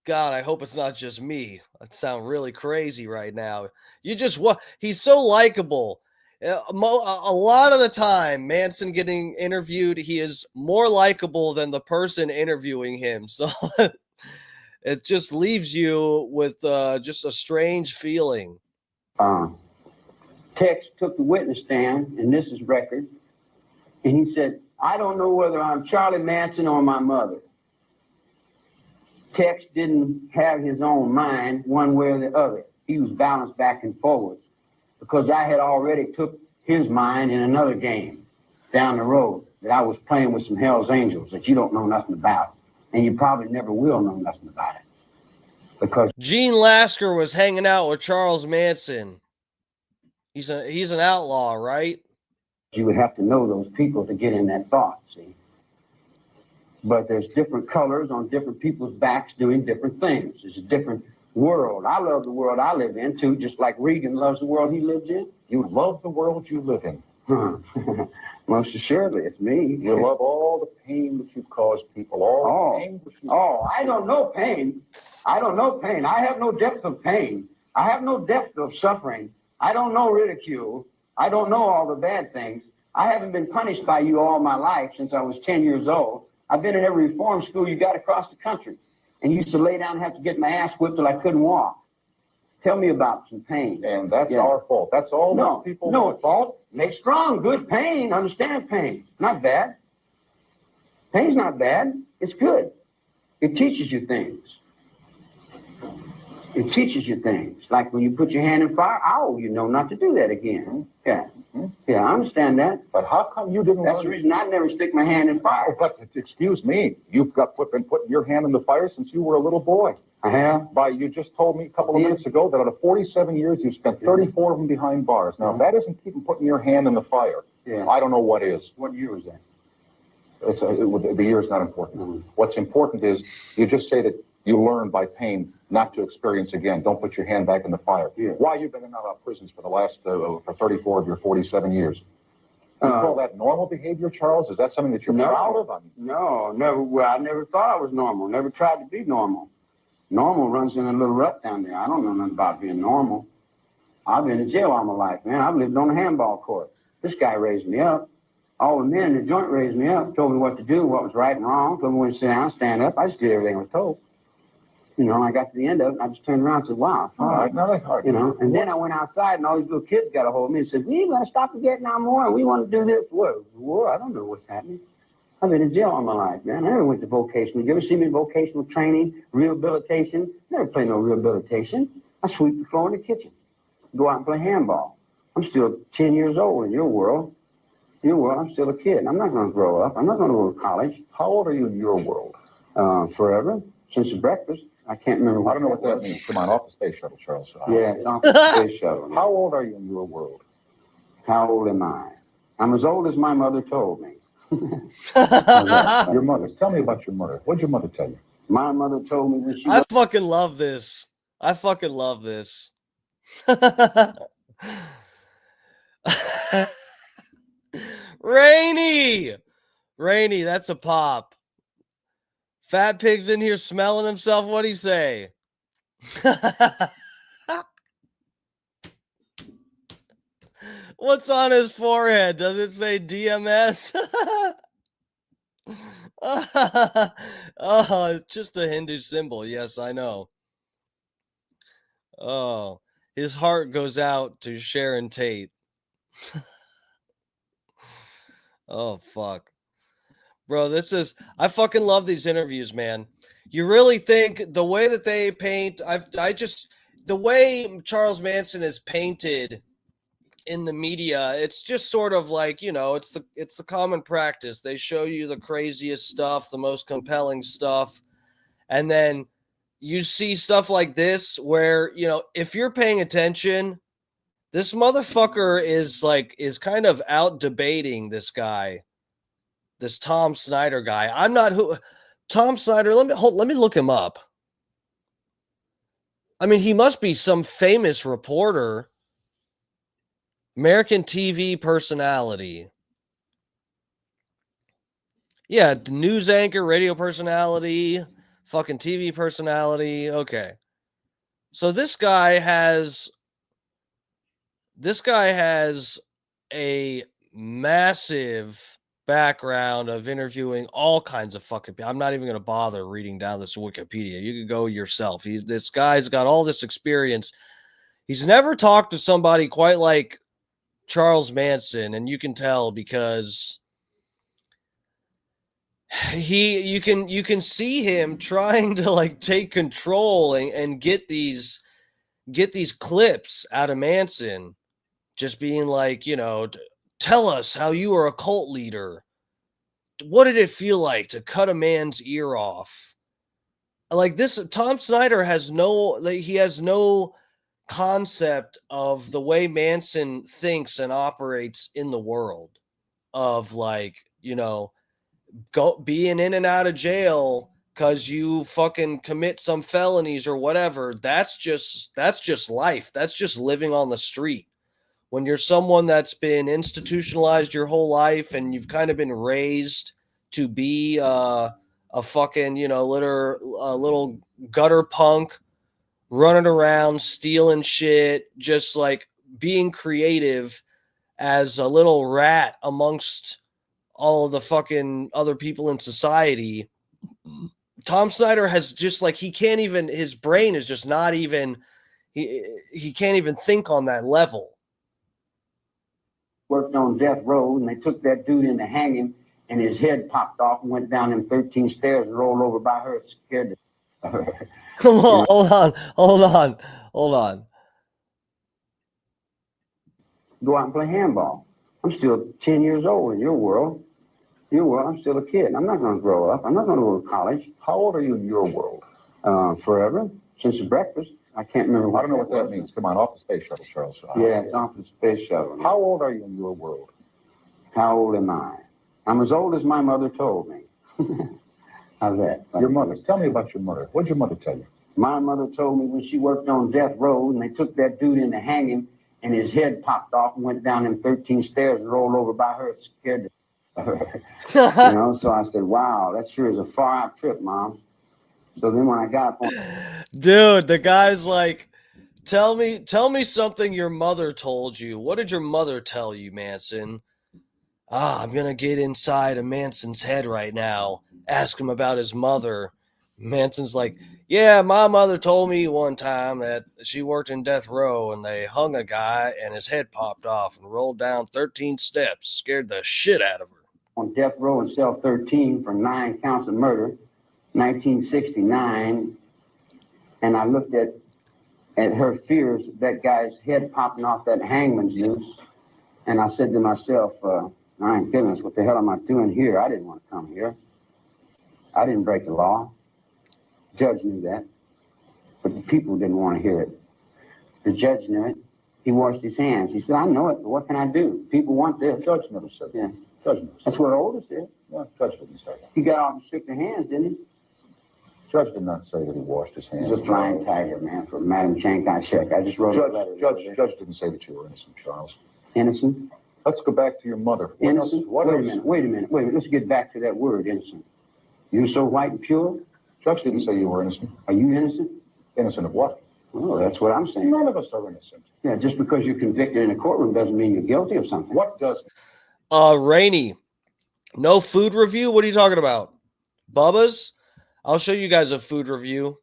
God, I hope it's not just me. I sound really crazy right now. He's so likable. A lot of the time, Manson getting interviewed, he is more likable than the person interviewing him. So it just leaves you with just a strange feeling. Tex took the witness stand, and this is record, and he said, I don't know whether I'm Charlie Manson or my mother. Tex didn't have his own mind one way or the other. He was balanced back and forwards because I had already took his mind in another game down the road that I was playing with some Hell's Angels that you don't know nothing about, and you probably never will know nothing about it. Because Gene Lasker was hanging out with Charles Manson. He's an outlaw, right? you would have to know those people to get in that thought, see? But there's different colors on different people's backs doing different things. It's a different world. I love the world I live in, too, just like Regan loves the world he lives in. You love the world you live in. Most assuredly, it's me. You love all the pain that you've caused people. All the pain that you've I don't know pain. I don't know pain. I have no depth of pain. I have no depth of suffering. I don't know ridicule. I don't know all the bad things. I haven't been punished by you all my life since I was 10 years old. I've been in every reform school you got across the country. And used to lay down and have to get my ass whipped till I couldn't walk. Tell me about some pain. And that's our fault. That's all those people No do. fault. Make strong, good pain. Understand pain. Not bad. Pain's not bad. It's good. It teaches you things. It teaches you things. Like when you put your hand in fire, you know not to do that again. Yeah. Yeah, I understand that. But how come you didn't That's the reason I never stick my hand in fire. Oh, but excuse me, you've been putting your hand in the fire since you were a little boy. I have. You just told me a couple of minutes ago that out of 47 years, you've spent 34 of them behind bars. Now, if that isn't keeping putting your hand in the fire, I don't know what is. What year was that? The year is not important. What's important is you just say that you learn by pain not to experience again. Don't put your hand back in the fire. Yeah. Why you've been in and out of prisons for the last for 34 of your 47 years? You call that normal behavior, Charles? Is that something that you're proud of? No, never. Well, I never thought I was normal. Never tried to be normal. Normal runs in a little rut down there. I don't know nothing about being normal. I've been in jail all my life, man. I've lived on a handball court. This guy raised me up. All the men in the joint raised me up, told me what to do, what was right and wrong, told me when to sit down, stand up. I just did everything I was told. You know, I got to the end of it, and I just turned around and said, wow. All right, now that's hard. You know, and then I went outside, and all these little kids got a hold of me and said, we want to stop the Vietnam War, and we want to do this. What? War? I don't know what's happening. I've been in jail all my life, man. I never went to vocational. You ever see me in vocational training, rehabilitation? Never played no rehabilitation. I sweep the floor in the kitchen. Go out and play handball. I'm still 10 years old in your world. In your world, I'm still a kid. I'm not going to grow up. I'm not going to go to college. How old are you in your world? Forever. Since the breakfast. I can't remember. I don't know what that means. Come on, off the space shuttle, Charles. Yeah, it's off the space shuttle. How old are you in your world? How old am I? I'm as old as my mother told me. Your mother. Tell me about your mother. What did your mother tell you? My mother told me when she I fucking love this. I fucking love this. Rainy, that's a pop. Fat Pig's in here smelling himself. What'd he say? What's on his forehead? Does it say DMS? Oh, it's just a Hindu symbol. Yes, I know. Oh, his heart goes out to Sharon Tate. Oh, fuck. Bro, I fucking love these interviews, man. You really think the way that they paint, the way Charles Manson is painted in the media, it's just sort of like, you know, it's the common practice. They show you the craziest stuff, the most compelling stuff. And then you see stuff like this where, you know, if you're paying attention, this motherfucker is kind of out debating this guy, this Tom Snyder guy. Tom Snyder, let me look him up. I mean, he must be some famous reporter, American TV personality. Yeah, news anchor, radio personality, fucking TV personality. Okay. So this guy has a massive background of interviewing all kinds of fucking people. I'm not even going to bother reading down this Wikipedia. You can go yourself. This guy's got all this experience. He's never talked to somebody quite like Charles Manson, and you can tell because you can see him trying to like take control and get these clips out of Manson, just being like, you know, tell us how you were a cult leader. What did it feel like to cut a man's ear off? Like this, Tom Snyder has no concept of the way Manson thinks and operates in the world of, like, you know, being in and out of jail because you fucking commit some felonies or whatever. That's just life. That's just living on the street. When you're someone that's been institutionalized your whole life and you've kind of been raised to be a fucking, you know, little gutter punk running around stealing shit, just like being creative as a little rat amongst all of the fucking other people in society. Tom Snyder has just like, his brain is just not even, he can't even think on that level. Worked on death row, and they took that dude in to hang him, and his head popped off and went down them 13 stairs and rolled over by her. It scared her. Come on, hold on. Go out and play handball. I'm still 10 years old in your world. Your world, I'm still a kid. I'm not going to grow up. I'm not going to go to college. How old are you in your world? Forever. Since the breakfast. I can't remember what I don't know what that means. Come on, off the space shuttle, Charles. Yeah, it's off the space shuttle. How old are you in your world? How old am I? I'm as old as my mother told me. How's that? Your mother. Tell me about your mother. What did your mother tell you? My mother told me when she worked on death row, and they took that dude in to hang him, and his head popped off and went down them 13 stairs and rolled over by her. It scared her. So I said, wow, that sure is a far out trip, Mom. So then when I got up on... Dude, the guy's like, tell me something your mother told you. What did your mother tell you, Manson? I'm going to get inside of Manson's head right now. Ask him about his mother. Manson's like, yeah, my mother told me one time that she worked in death row and they hung a guy and his head popped off and rolled down 13 steps. Scared the shit out of her. On death row in cell 13 for 9 counts of murder, 1969, and I looked at her fears, that guy's head popping off that hangman's noose, and I said to myself, my goodness, what the hell am I doing here? I didn't want to come here. I didn't break the law. The judge knew that, but the people didn't want to hear it. The judge knew it. He washed his hands. He said, I know it, but what can I do? People want this. The judge never said that. Yeah. Judge never said That's what oldest is. Yeah, judge didn't say that. He got off and shook their hands, didn't he? Judge did not say that he washed his hands. He's a flying tiger, man, for Madam Chiang-Kai-shek. I just wrote a letter. Judge didn't say that you were innocent, Charles. Innocent? Let's go back to your mother. Innocent? Wait a minute. Let's get back to that word, innocent. You're so white and pure? Judge didn't say you were innocent. Are you innocent? Innocent of what? Oh, that's what I'm saying. None of us are innocent. Yeah, just because you're convicted in a courtroom doesn't mean you're guilty of something. What does? Rainey, no food review? What are you talking about? Bubba's? I'll show you guys a food review.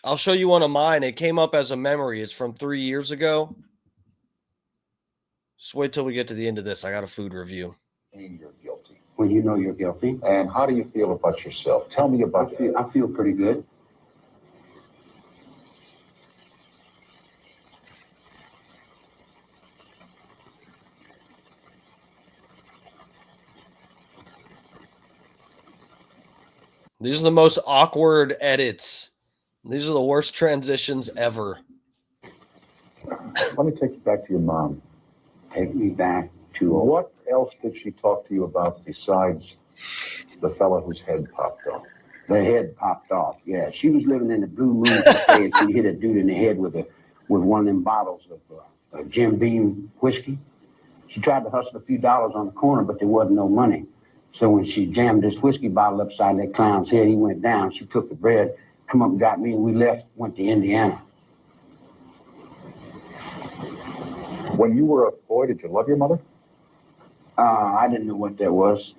I'll show you one of mine. It came up as a memory. It's from 3 years ago. Just wait till we get to the end of this. I got a food review. And you're guilty. When you know you're guilty. And how do you feel about yourself? Tell me about it. I feel pretty good. These are the most awkward edits. These are the worst transitions ever. Let me take you back to your mom. Take me back to... What else did she talk to you about besides the fellow whose head popped off? The head popped off, yeah. She was living in the Blue Moon Cafe, and she hit a dude in the head with one of them bottles of Jim Beam whiskey. She tried to hustle a few dollars on the corner, but there wasn't no money. So when she jammed this whiskey bottle upside that clown's head, he went down. She took the bread, come up and got me, and we left, went to Indiana. When you were a boy, did you love your mother? I didn't know what that was.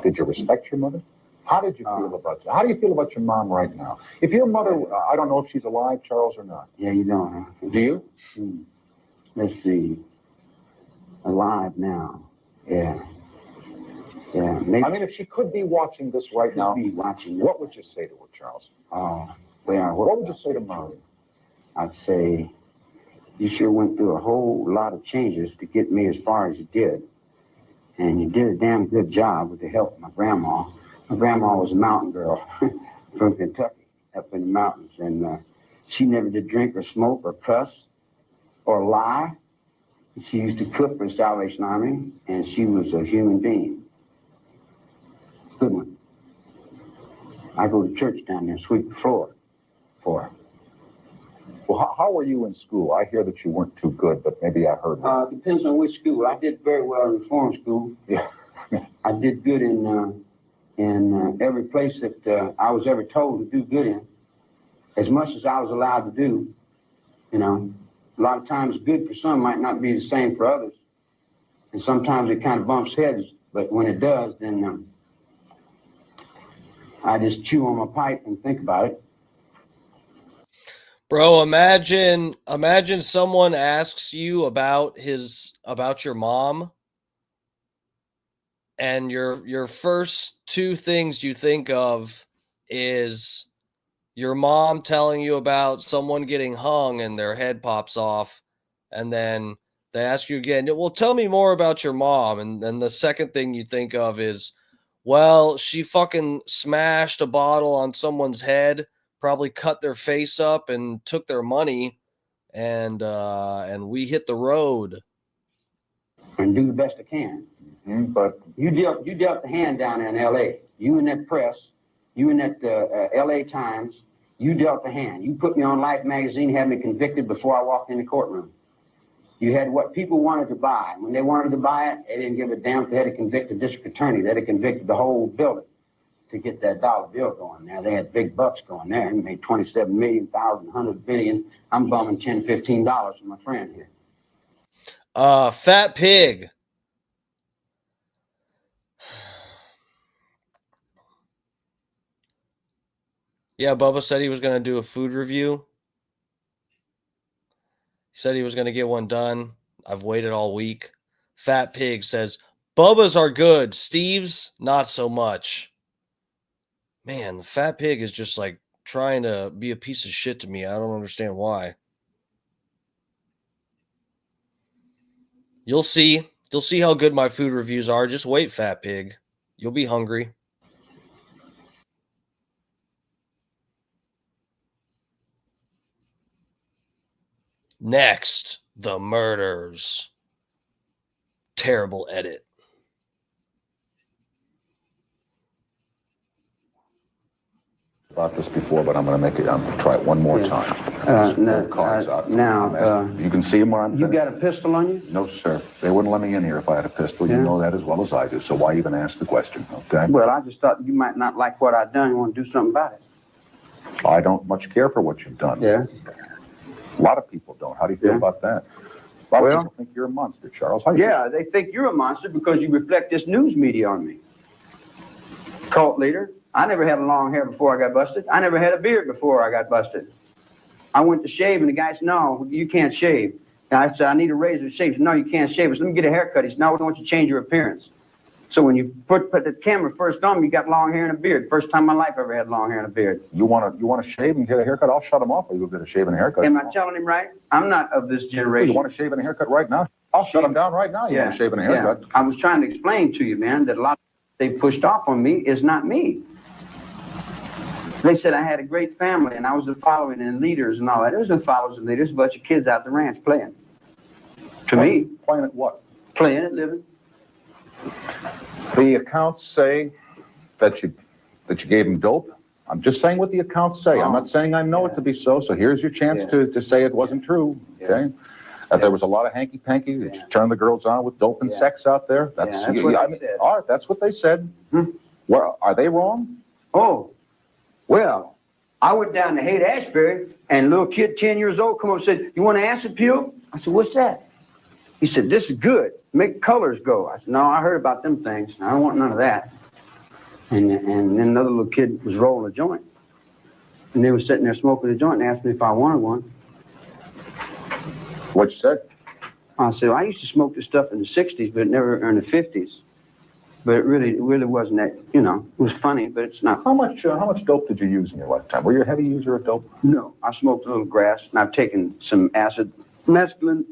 Did you respect your mother? How did you feel about it? How do you feel about your mom right now? If your mother, I don't know if she's alive, Charles, or not. Yeah, you don't, huh? Do you? Let's see. Alive now. Yeah. Yeah. Maybe I mean, if she could be watching this right now, what would you say to her, Charles? What would you say to Mom? I'd say, you sure went through a whole lot of changes to get me as far as you did. And you did a damn good job with the help of my grandma. My grandma was a mountain girl from Kentucky, up in the mountains. And she never did drink or smoke or cuss or lie. She used to cook for the Salvation Army, and she was a human being. Good one. I go to church down there, sweep the floor for her. Well, how were you in school? I hear that you weren't too good, but maybe I heard that. Depends on which school. I did very well in reform school. Yeah. I did good in every place that I was ever told to do good in. As much as I was allowed to do, you know. A lot of times good for some might not be the same for others. And sometimes it kind of bumps heads, but when it does, then I just chew on my pipe and think about it. Bro, imagine someone asks you about your mom, and your first two things you think of is your mom telling you about someone getting hung and their head pops off, and then they ask you again, well, tell me more about your mom, and then the second thing you think of is, well, she fucking smashed a bottle on someone's head, probably cut their face up and took their money, and we hit the road. And do the best I can. Mm-hmm. But you dealt the hand down there in L.A. You in that press, you in that L.A. Times, you dealt the hand. You put me on Life magazine, had me convicted before I walked in the courtroom. You had what people wanted to buy. When they wanted to buy it, they didn't give a damn if they had to convict the district attorney. They'd have convicted the whole building to get that dollar bill going there. They had big bucks going there. They made 27 million, 100 billion. I'm bumming $10, $15 from my friend here. Fat Pig. Yeah, Bubba said he was going to do a food review. He said he was going to get one done. I've waited all week. Fat Pig says, Bubba's are good. Steve's, not so much. Man, the Fat Pig is just like trying to be a piece of shit to me. I don't understand why. You'll see. You'll see how good my food reviews are. Just wait, Fat Pig. You'll be hungry. Next, the murders. Terrible edit. About this before, but I'm going to try it one more time. You can see them where I'm. You got a pistol on you? No, sir. They wouldn't let me in here if I had a pistol. Yeah. You know that as well as I do. So why even ask the question? Okay. Well, I just thought you might not like what I've done. You want to do something about it. I don't much care for what you've done. Yeah. A lot of people don't. How do you feel about that? A lot of people think you're a monster, Charles. They think you're a monster because you reflect this news media on me. Cult leader. I never had long hair before I got busted. I never had a beard before I got busted. I went to shave, and the guy said, no, you can't shave. And I said, I need a razor to shave. He said, no, you can't shave. I said, let me get a haircut. He said, no, we don't want you to change your appearance. So when you put the camera first on me, you got long hair and a beard. First time in my life I ever had long hair and a beard. You want to shave and get a haircut? I'll shut him off or you'll get a shave and a haircut. Am I telling him right? I'm not of this generation. You want to shave and a haircut right now? I'll shut him down right now. You want to shave and a haircut? Yeah. I was trying to explain to you, man, that a lot of they pushed off on me is not me. They said I had a great family and I was the following and leaders and all that. There was no followers and leaders, a bunch of kids out the ranch playing. To me. Playing at what? Playing at living. The accounts say that you gave him dope. I'm just saying what the accounts say. I'm not saying I know it to be so. So here's your chance to say it wasn't true. Okay. That there was a lot of hanky-panky. That you turned the girls on with dope and sex out there. That's what they said. All right, that's what they said. Well, are they wrong? Oh, well, I went down to Haight-Ashbury and a little kid, 10 years old, come up and said, you want an acid pill? I said, what's that? He said, this is good. Make colors go. I said, no, I heard about them things. I don't want none of that. And then another little kid was rolling a joint. And they were sitting there smoking a joint and asked me if I wanted one. What you said? I said, well, I used to smoke this stuff in the 60s, but never in the 50s. But it really wasn't that, it was funny, but it's not. How much dope did you use in your lifetime? Were you a heavy user of dope? No, I smoked a little grass, and I've taken some acid, mescaline,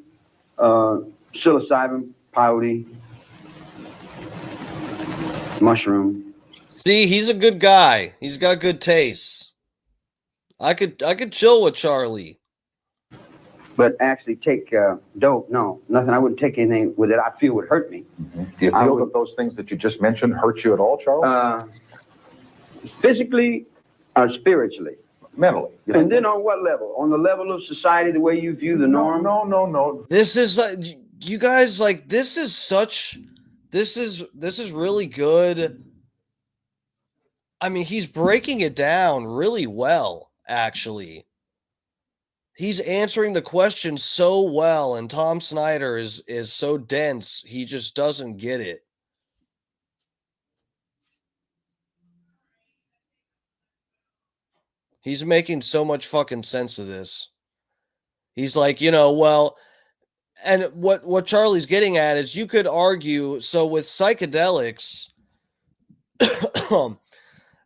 psilocybin, peyote, mushroom. See, he's a good guy. He's got good taste. I could chill with Charlie. But actually take dope, no, nothing. I wouldn't take anything with it I feel would hurt me. Mm-hmm. Do you feel that those things that you just mentioned hurt you at all, Charles? Physically or spiritually? Mentally. And then on what level? On the level of society, the way you view the norm? No. This is you guys like this is really good. I mean, he's breaking it down really well, actually. He's answering the question so well, and Tom Snyder is so dense, he just doesn't get it. He's making so much fucking sense of this. He's like, well, and what Charlie's getting at is you could argue, so with psychedelics,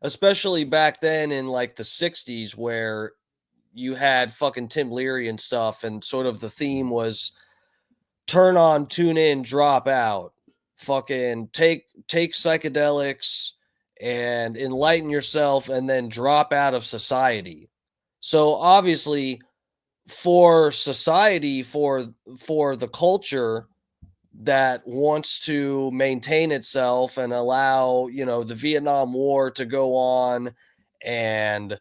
especially back then in like the 60s where you had fucking Tim Leary and stuff, and sort of the theme was turn on, tune in, drop out. Fucking take psychedelics and enlighten yourself and then drop out of society. So obviously for society, for the culture that wants to maintain itself and allow, the Vietnam War to go on and,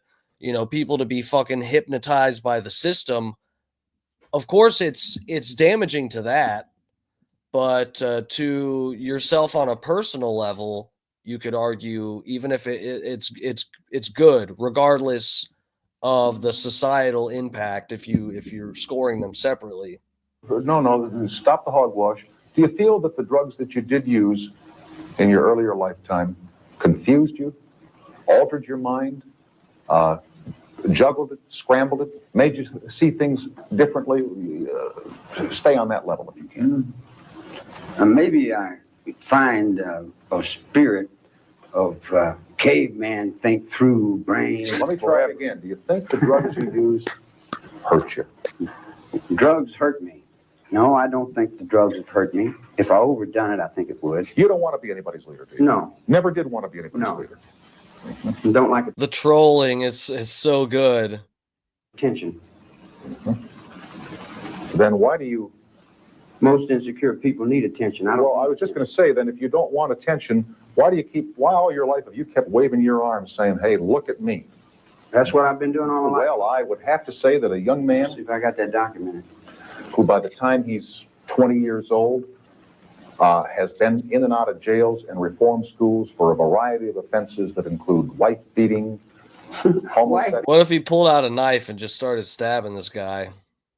people to be fucking hypnotized by the system, of course it's damaging to that. But to yourself on a personal level, you could argue, even if it's good, regardless of the societal impact, if you're scoring them separately. No, stop the hogwash. Do you feel that the drugs that you did use in your earlier lifetime confused you, altered your mind, juggled it, scrambled it, made you see things differently? Stay on that level if you can. Maybe I find a spirit of caveman think through brain. Let me try it again. Do you think the drugs you use hurt you? Drugs hurt me. No, I don't think the drugs have hurt me. If I overdone it, I think it would. You don't want to be anybody's leader, do you? No. Never did want to be anybody's leader. Mm-hmm. Don't like it. The trolling is so good. Attention. Mm-hmm. Then why do you... Most insecure people need attention. I was just going to say, then, if you don't want attention, why all your life have you kept waving your arms saying, hey, look at me? That's what I've been doing all my life. Well, I would have to say that a young man... Let's see if I got that documented. Who by the time he's 20 years old has been in and out of jails and reform schools for a variety of offenses that include wife beating, homosexuality. What if he pulled out a knife and just started stabbing this guy?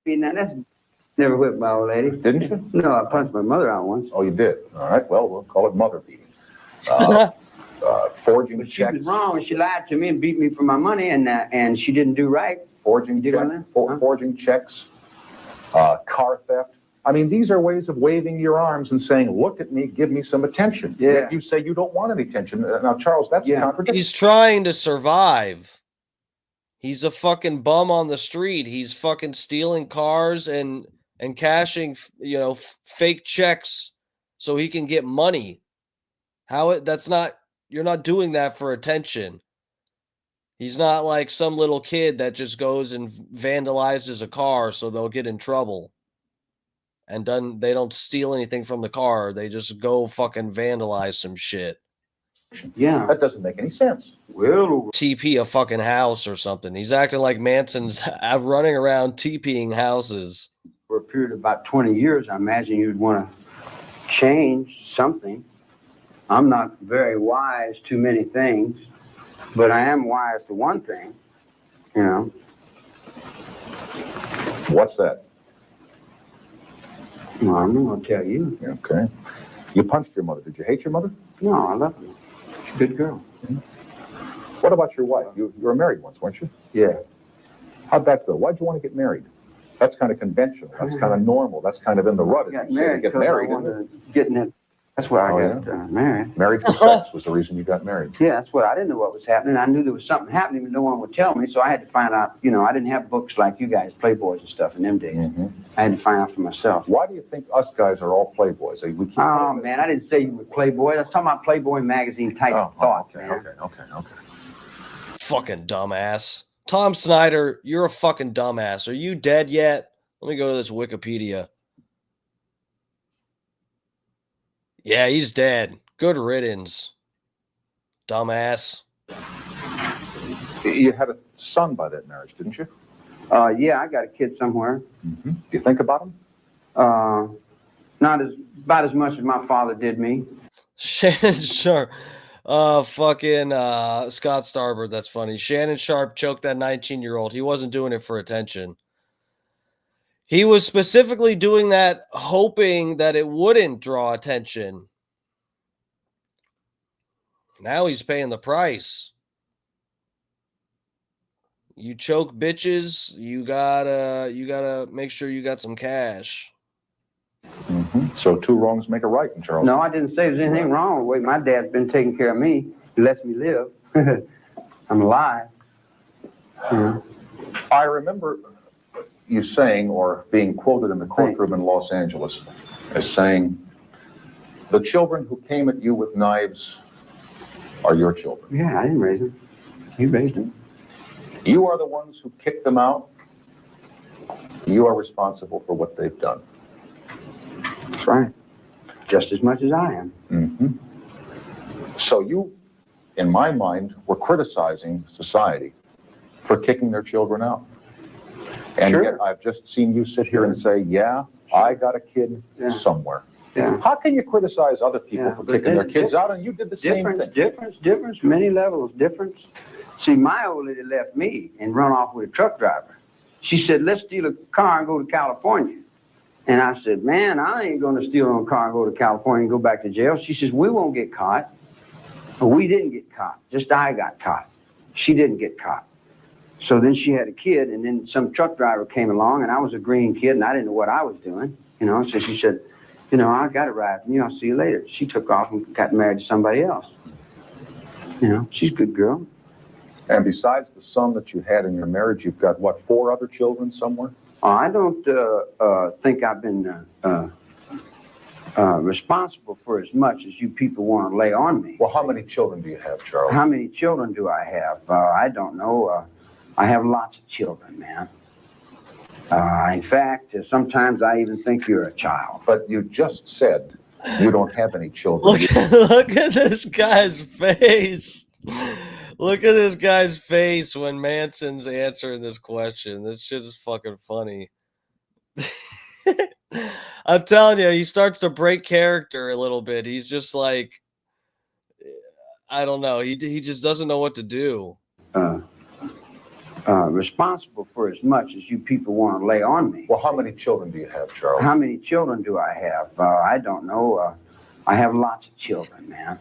Now, that's never whipped my old lady. Didn't you? No, I punched my mother out once. Oh, you did? All right, well, we'll call it mother beating. Forging but she checks. was wrong. She lied to me and beat me for my money, and she didn't do right. Forging checks. Car theft. I mean, these are ways of waving your arms and saying, look at me, give me some attention. Yeah. Yet you say you don't want any attention. Now, Charles, that's a contradiction. He's trying to survive. He's a fucking bum on the street. He's fucking stealing cars and cashing, fake checks so he can get money. You're not doing that for attention. He's not like some little kid that just goes and vandalizes a car so they'll get in trouble. And they don't steal anything from the car. They just go fucking vandalize some shit. Yeah. That doesn't make any sense. Well, TP a fucking house or something. He's acting like Manson's running around TPing houses. For a period of about 20 years, I imagine you'd want to change something. I'm not very wise to many things, but I am wise to one thing, What's that? Well, I'm not going to tell you. Okay. You punched your mother. Did you hate your mother? No, I love her. She's a good girl. Mm-hmm. What about your wife? You were married once, weren't you? Yeah. How'd that go? Why'd you want to get married? That's kind of conventional. That's kind of normal. That's kind of in the rut. I got married because I wanted to get in it. That's why I got married. Married for sex was the reason you got married. Yeah, that's what I didn't know what was happening. I knew there was something happening, but no one would tell me. So I had to find out. I didn't have books like you guys, Playboys and stuff in them days. Mm-hmm. I had to find out for myself. Why do you think us guys are all Playboys? Oh man, I didn't say you were Playboy. I was talking about Playboy magazine type thought. Okay. Fucking dumbass. Tom Snyder, you're a fucking dumbass. Are you dead yet? Let me go to this Wikipedia. Yeah, he's dead. Good riddance. Dumbass. You had a son by that marriage, didn't you? Yeah, I got a kid somewhere. Mm-hmm. Do you think about him? Not about as much as my father did me. Shannon Sharp. Fucking Scott Starbird, that's funny. Shannon Sharp choked that 19-year-old. He wasn't doing it for attention. He was specifically doing that hoping that it wouldn't draw attention. Now he's paying the price. You choke bitches, you gotta make sure you got some cash. So 2 wrongs make a right in Charles. No, I didn't say there's anything wrong with the way my dad's been taking care of me. He lets me live. I'm alive. Yeah. I remember you saying, or being quoted in the courtroom in Los Angeles, as saying, the children who came at you with knives are your children. Yeah, I didn't raise them. You raised them. You are the ones who kicked them out. You are responsible for what they've done. That's right. Just as much as I am. Mm-hmm. So you, in my mind, were criticizing society for kicking their children out. And Sure. yet I've just seen you sit here and say, yeah, I got a kid somewhere. Yeah. How can you criticize other people for kicking their kids out and you did the same thing? Difference, many levels, difference. See, my old lady left me and run off with a truck driver. She said, let's steal a car and go to California. And I said, man, I ain't going to steal a car and go to California and go back to jail. She says, we won't get caught. But we didn't get caught. Just I got caught. She didn't get caught. So then she had a kid, and then some truck driver came along, and I was a green kid, and I didn't know what I was doing. You know, so she said, you know, I got a ride from you. I'll see you later. She took off and got married to somebody else. You know, she's a good girl. And besides the son that you had in your marriage, you've got, what, 4 other children somewhere? I don't think I've been responsible for as much as you people want to lay on me. Well, how many children do you have, Charles? How many children do I have? I don't know. I have lots of children, man. In fact, sometimes I even think you're a child. But you just said you don't have any children. Look at this guy's face. Look at this guy's face when Manson's answering this question. This shit is fucking funny. I'm telling you, he starts to break character a little bit. He's just like, I don't know. He just doesn't know what to do. Responsible for as much as you people want to lay on me. Well, how many children do you have, Charles? How many children do I have? I don't know. I have lots of children, man.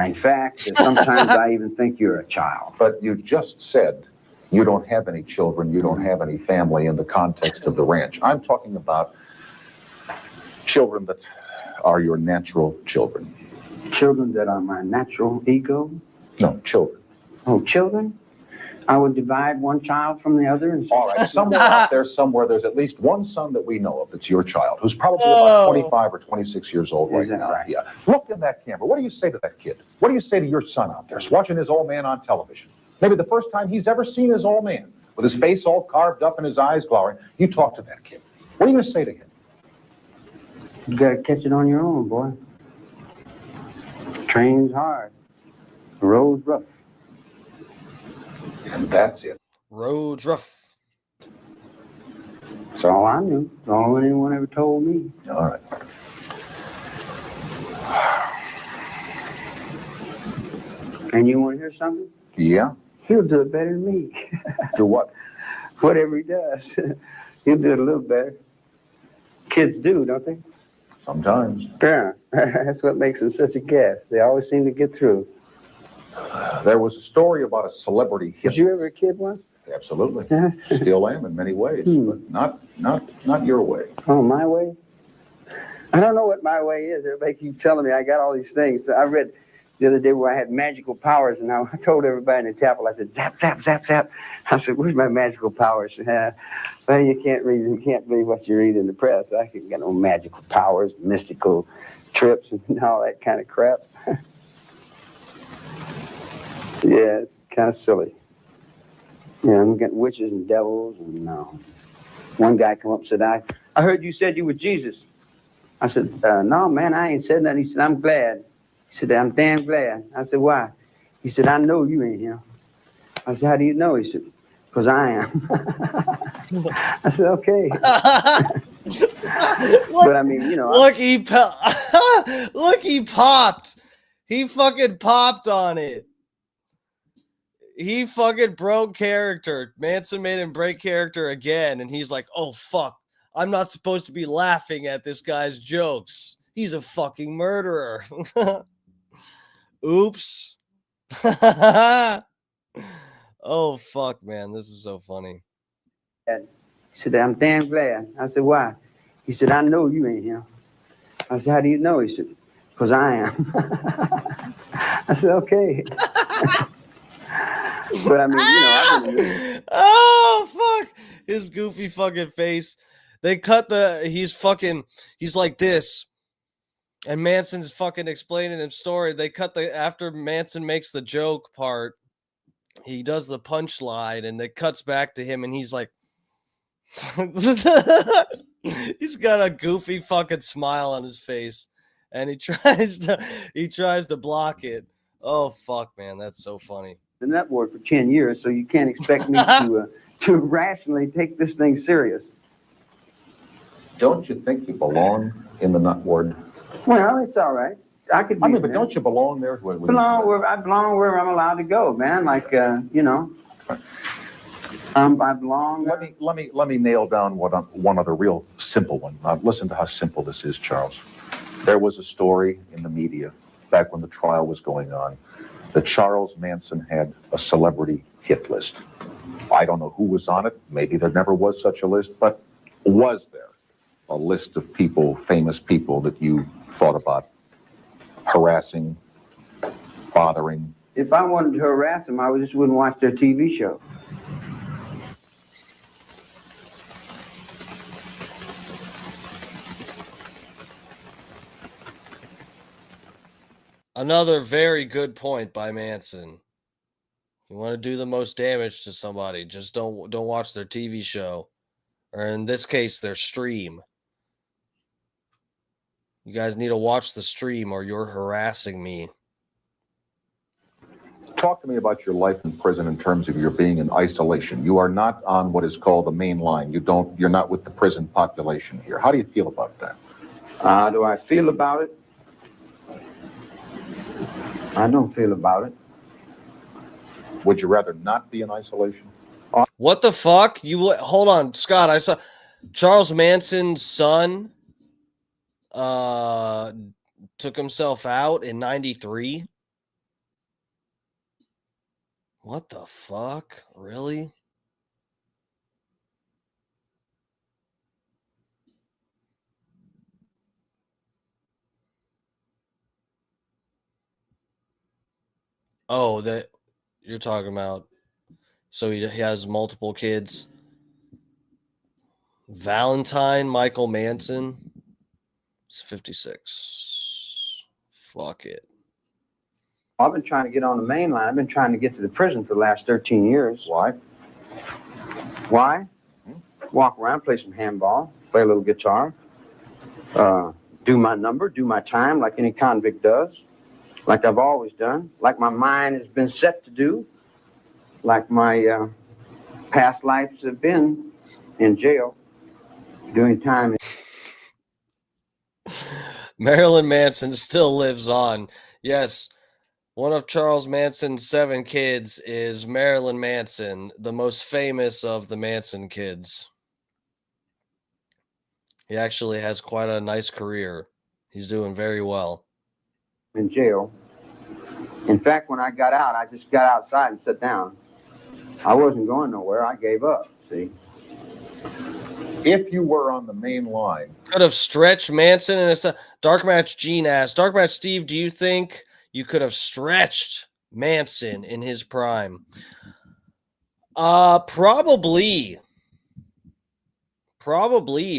In fact, sometimes I even think you're a child. But you just said you don't have any children, you don't have any family in the context of the ranch. I'm talking about children that are your natural children. Children that are my natural ego? No, children. Oh, children? I would divide one child from the other. And all right, somewhere out there, somewhere, there's at least one son that we know of that's your child, who's probably about 25 or 26 years old right now. Right? Yeah. Look in that camera. What do you say to that kid? What do you say to your son out there watching his old man on television? Maybe the first time he's ever seen his old man, with his face all carved up and his eyes glowering. You talk to that kid. What are you going to say to him? You got to catch it on your own, boy. Train's hard. The road's rough. And that's it. Road's rough. That's all I knew. That's all anyone ever told me. All right. And you want to hear something? Yeah? He'll do it better than me. Do what? Whatever he does. He'll do it a little better. Kids do, don't they? Sometimes. Yeah. That's what makes them such a gas. They always seem to get through. There was a story about a celebrity hit. Was you ever a kid once? Absolutely. Still am in many ways, but not your way. Oh, my way? I don't know what my way is. Everybody keeps telling me I got all these things. I read the other day where I had magical powers, and I told everybody in the chapel, I said, zap, zap, zap, zap. I said, where's my magical powers? Well, you can't believe what you read in the press. I ain't got no magical powers, mystical trips, and all that kind of crap. Yeah, it's kind of silly. Yeah, I'm getting witches and devils, and one guy come up and said, I heard you said you were Jesus. I said, no, man, I ain't said nothing. He said, I'm glad. He said, I'm damn glad. I said, why? He said, I know you ain't him. I said, how do you know? He said, because I am. I said, okay. But I mean, Look, he popped. He fucking popped on it. He fucking broke character. Manson made him break character again, and he's like, oh, fuck. I'm not supposed to be laughing at this guy's jokes. He's a fucking murderer. Oops. Oh, fuck, man. This is so funny. He said, I'm damn glad. I said, why? He said, I know you ain't him. I said, how do you know? He said, because I am. I said, okay. But I mean, I've been Oh, fuck. His goofy fucking face. They cut he's like this. And Manson's fucking explaining his story. They cut after Manson makes the joke part, he does the punchline and it cuts back to him and he's like, he's got a goofy fucking smile on his face and he tries to block it. Oh, fuck, man. That's so funny. the nut ward for 10 years, so you can't expect me to rationally take this thing serious. Don't you think you belong in the nut ward? Well, it's all right. I could. But don't you belong there? I belong where I'm allowed to go, man. Like, I belong. Let me nail down one other real simple one. Now, listen to how simple this is, Charles. There was a story in the media back when the trial was going on that Charles Manson had a celebrity hit list. I don't know who was on it. Maybe there never was such a list, but was there a list of people, famous people that you thought about harassing, bothering? If I wanted to harass them, I just wouldn't watch their TV show. Another very good point by Manson. You want to do the most damage to somebody, just don't watch their TV show, or in this case, their stream. You guys need to watch the stream or you're harassing me. Talk to me about your life in prison in terms of your being in isolation. You are not on what is called the main line. You're not with the prison population here. How do you feel about that? Do I feel about it? I don't feel about it. Would you rather not be in isolation? What the fuck? Hold on, Scott. I saw Charles Manson's son took himself out in 93. What the fuck? Really? Oh, that you're talking about. So he has multiple kids. Valentine Michael Manson is 56. Fuck it. I've been trying to get on the main line. I've been trying to get to the prison for the last 13 years. Why? Why? Walk around, play some handball, play a little guitar, do my number, do my time like any convict does, like I've always done, like my mind has been set to do, like my past lives have been in jail, doing time. Marilyn Manson still lives on. Yes, one of Charles Manson's 7 kids is Marilyn Manson, the most famous of the Manson kids. He actually has quite a nice career. He's doing very well. In jail. In fact, when I got out, I just got outside and sat down. I wasn't going nowhere. I gave up, see. If you were on the main line, Could have stretched Manson and it's Dark Match Gene asked, Dark Match Steve, do you think you could have stretched Manson in his prime? Probably,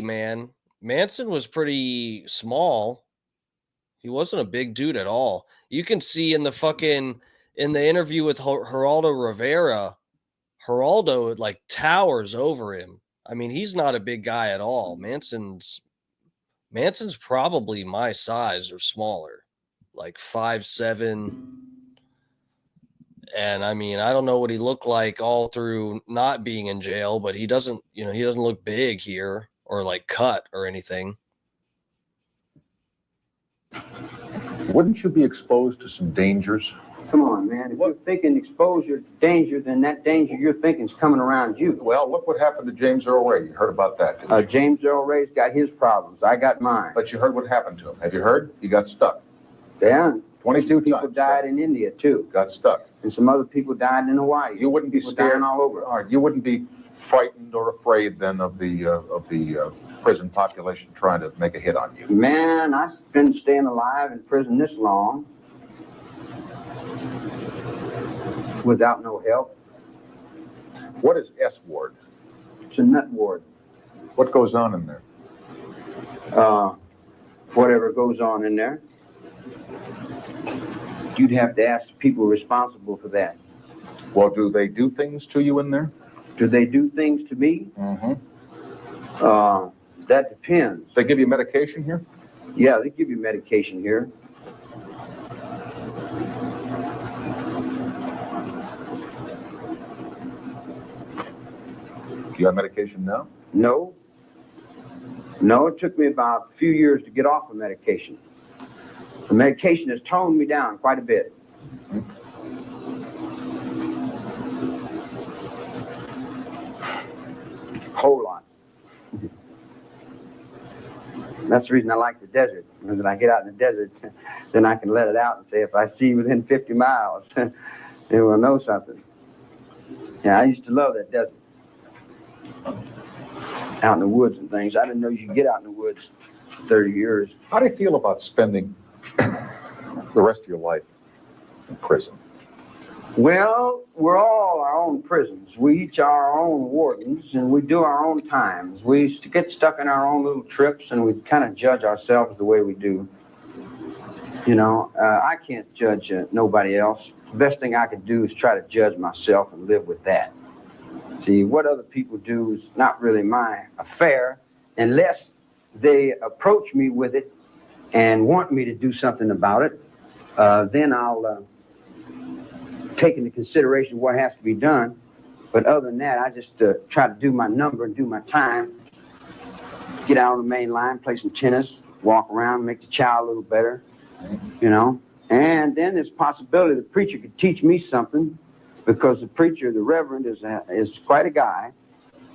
man. Manson was pretty small. He wasn't a big dude at all. You can see in the interview with Geraldo Rivera, Geraldo like towers over him. I mean, he's not a big guy at all. Manson's probably my size or smaller, like 5'7". And I mean, I don't know what he looked like all through not being in jail, but he doesn't look big here or like cut or anything. wouldn't you be exposed to some dangers? Come on, man. If you're thinking exposure to danger, then that danger you're thinking is coming around you. Well, look what happened to James Earl Ray. You heard about that, didn't you? James Earl Ray's got his problems. I got mine. But you heard what happened to him. Have you heard? He got stuck. Yeah. 22 people times. died in India, too. Got stuck. and some other people died in Hawaii. You wouldn't be People scared dying all over. All right, you wouldn't be frightened or afraid then of the prison population trying to make a hit on you. Man, I've been staying alive in prison this long without no help. What is S ward? It's a nut ward. What goes on in there? Whatever goes on in there. You'd have to ask the people responsible for that. Well, do they do things to you in there? Do they do things to me? Mm-hmm. That depends. They give you medication here? Yeah, they give you medication here. Do you have medication now? No. No, it took me about a few years to get off of medication. The medication has toned me down quite a bit. Whole lot. That's the reason I like the desert. When I get out in the desert, then I can let it out and say, if I see you within 50 miles, they will know something. Yeah, I used to love that desert. Out in the woods and things. I didn't know you could get out in the woods for 30 years. How do you feel about spending the rest of your life in prison? Well, we're all our own prisons. We each are our own wardens, and we do our own times. We get stuck in our own little trips, and we kind of judge ourselves the way we do. You know, I can't judge nobody else. The best thing I can do is try to judge myself and live with that. See, what other people do is not really my affair unless they approach me with it and want me to do something about it. Then I'll take into consideration what has to be done. But other than that, I just try to do my number and do my time. Get out on the main line, play some tennis, walk around, make the child a little better, you know. And then there's a possibility the preacher could teach me something, because the preacher, the reverend, is quite a guy.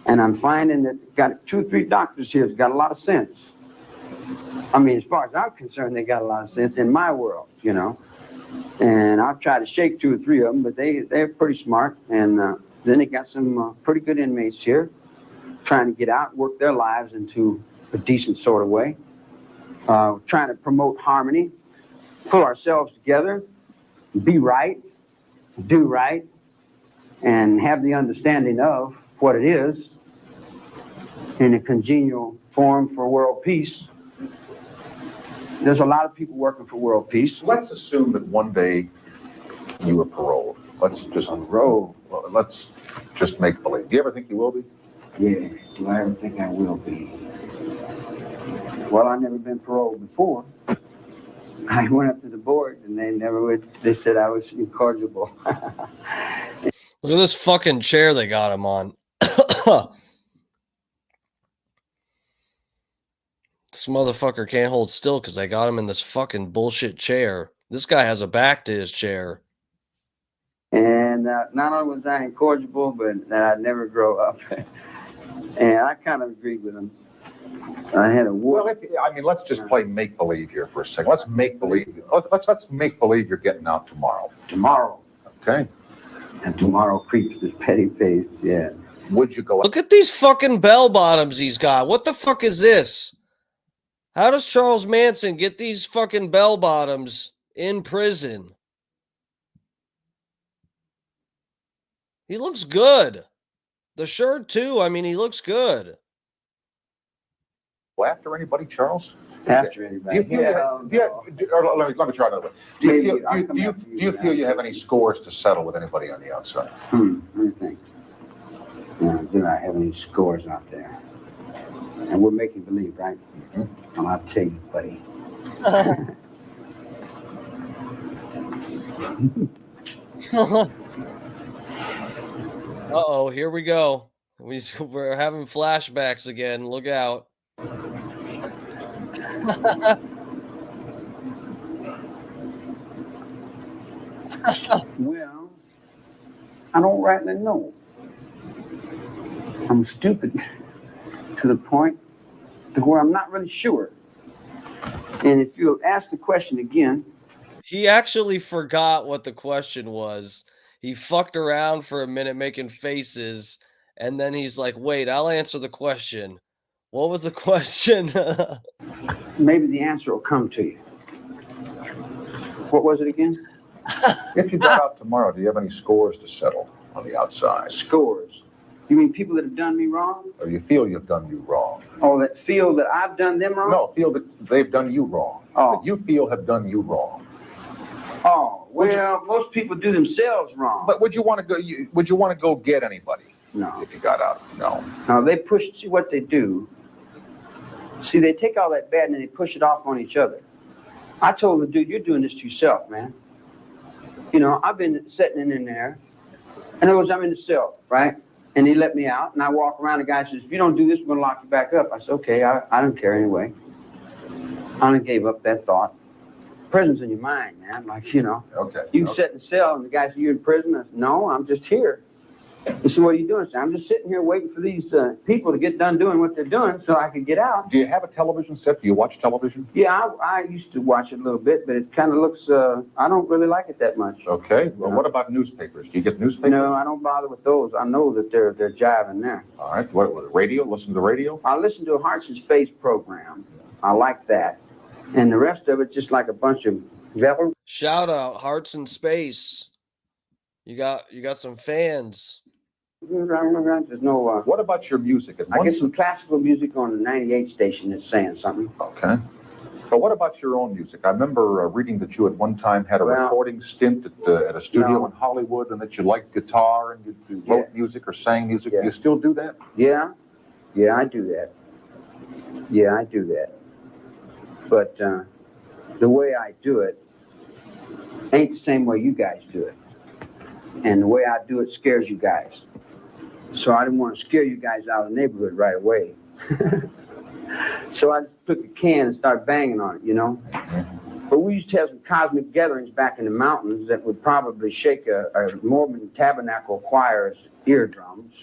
And I'm finding that got 2 or 3 doctors here that's got a lot of sense. I mean, as far as I'm concerned, they got a lot of sense in my world, you know. And I've tried to shake 2 or 3 of them, but they're pretty smart. And then they got some pretty good inmates here trying to get out, work their lives into a decent sort of way. Trying to promote harmony, pull ourselves together, be right, do right, and have the understanding of what it is in a congenial form for world peace. There's a lot of people working for world peace. Let's assume that one day you were paroled. Let's just paroled. Let's just make believe. Do you ever think you will be? Yeah, do I ever think I will be? Well, I've never been paroled before. I went up to the board and they said I was incorrigible. Look at this fucking chair they got him on. This motherfucker can't hold still because I got him in this fucking bullshit chair. This guy has a back to his chair. And not only was I incorrigible, but that I'd never grow up. And I kind of agreed with him. I had a war. Well, let's just play make believe here for a second. Let's make believe. Let's make believe you're getting out tomorrow. Tomorrow. Okay. And tomorrow creeps this petty face. Yeah. Would you go? Look at these fucking bell bottoms he's got. What the fuck is this? How does Charles Manson get these fucking bell bottoms in prison? He looks good. The shirt too. I mean, he looks good. After anybody, Charles? After anybody. Let me try another way. Do you feel you have any scores to settle with anybody on the outside? Let me think. Do I have any scores out there? And we're making believe, right? Mm-hmm. And I'll tell you, buddy. Uh-oh, here we go. We're having flashbacks again. Look out. Well, I don't rightly know. I'm stupid to the point to where I'm not really sure. And if you'll ask the question again. He actually forgot what the question was. he fucked around for a minute making faces, and then he's like, wait, I'll answer the question. What was the question? Maybe the answer will come to you. What was it again? If you got out tomorrow, do you have any scores to settle on the outside? Scores. You mean people that have done me wrong? Or you feel you've done you wrong? Oh, that feel that I've done them wrong? No, feel that they've done you wrong. Oh. That you feel have done you wrong. Oh, well, most people do themselves wrong. But would you want to go? Would you want to go get anybody? No. If you got out, no. No, they push. See what they do. See, they take all that bad and they push it off on each other. I told the dude, "You're doing this to yourself, man." You know, I've been sitting in there. In other words, I'm in the cell, right? And he let me out, and I walk around. The guy says, "If you don't do this, we're gonna lock you back up." I said, "Okay, I don't care anyway." I only gave up that thought. Prison's in your mind, man. Like, you know. Okay. You can sit in the cell, and the guy said, "You're in prison?" I said, "No, I'm just here." He said, "What are you doing?" I said, "I'm just sitting here waiting for these people to get done doing what they're doing so I can get out." Do you have a television set? Do you watch television? Yeah, I used to watch it a little bit, but it kind of looks, I don't really like it that much. Okay. Well, what about newspapers? Do you get newspapers? No, I don't bother with those. I know that they're jiving there. All right. What, radio? Listen to the radio? I listen to a Hearts and Space program. I like that. And the rest of it just like a bunch of veterans. Shout out Hearts in Space. You got some fans. There's no. What about your music? I get some classical music on the 98 station that's saying something. Okay. But what about your own music? I remember reading that you at one time had a recording stint at a studio in Hollywood, and that you liked guitar and you wrote music or sang music. Do you still do that? Yeah. Yeah, I do that. Yeah, I do that. But the way I do it ain't the same way you guys do it. And the way I do it scares you guys. So I didn't want to scare you guys out of the neighborhood right away. So I just took a can and started banging on it, you know. But we used to have some cosmic gatherings back in the mountains that would probably shake a Mormon tabernacle choir's eardrums.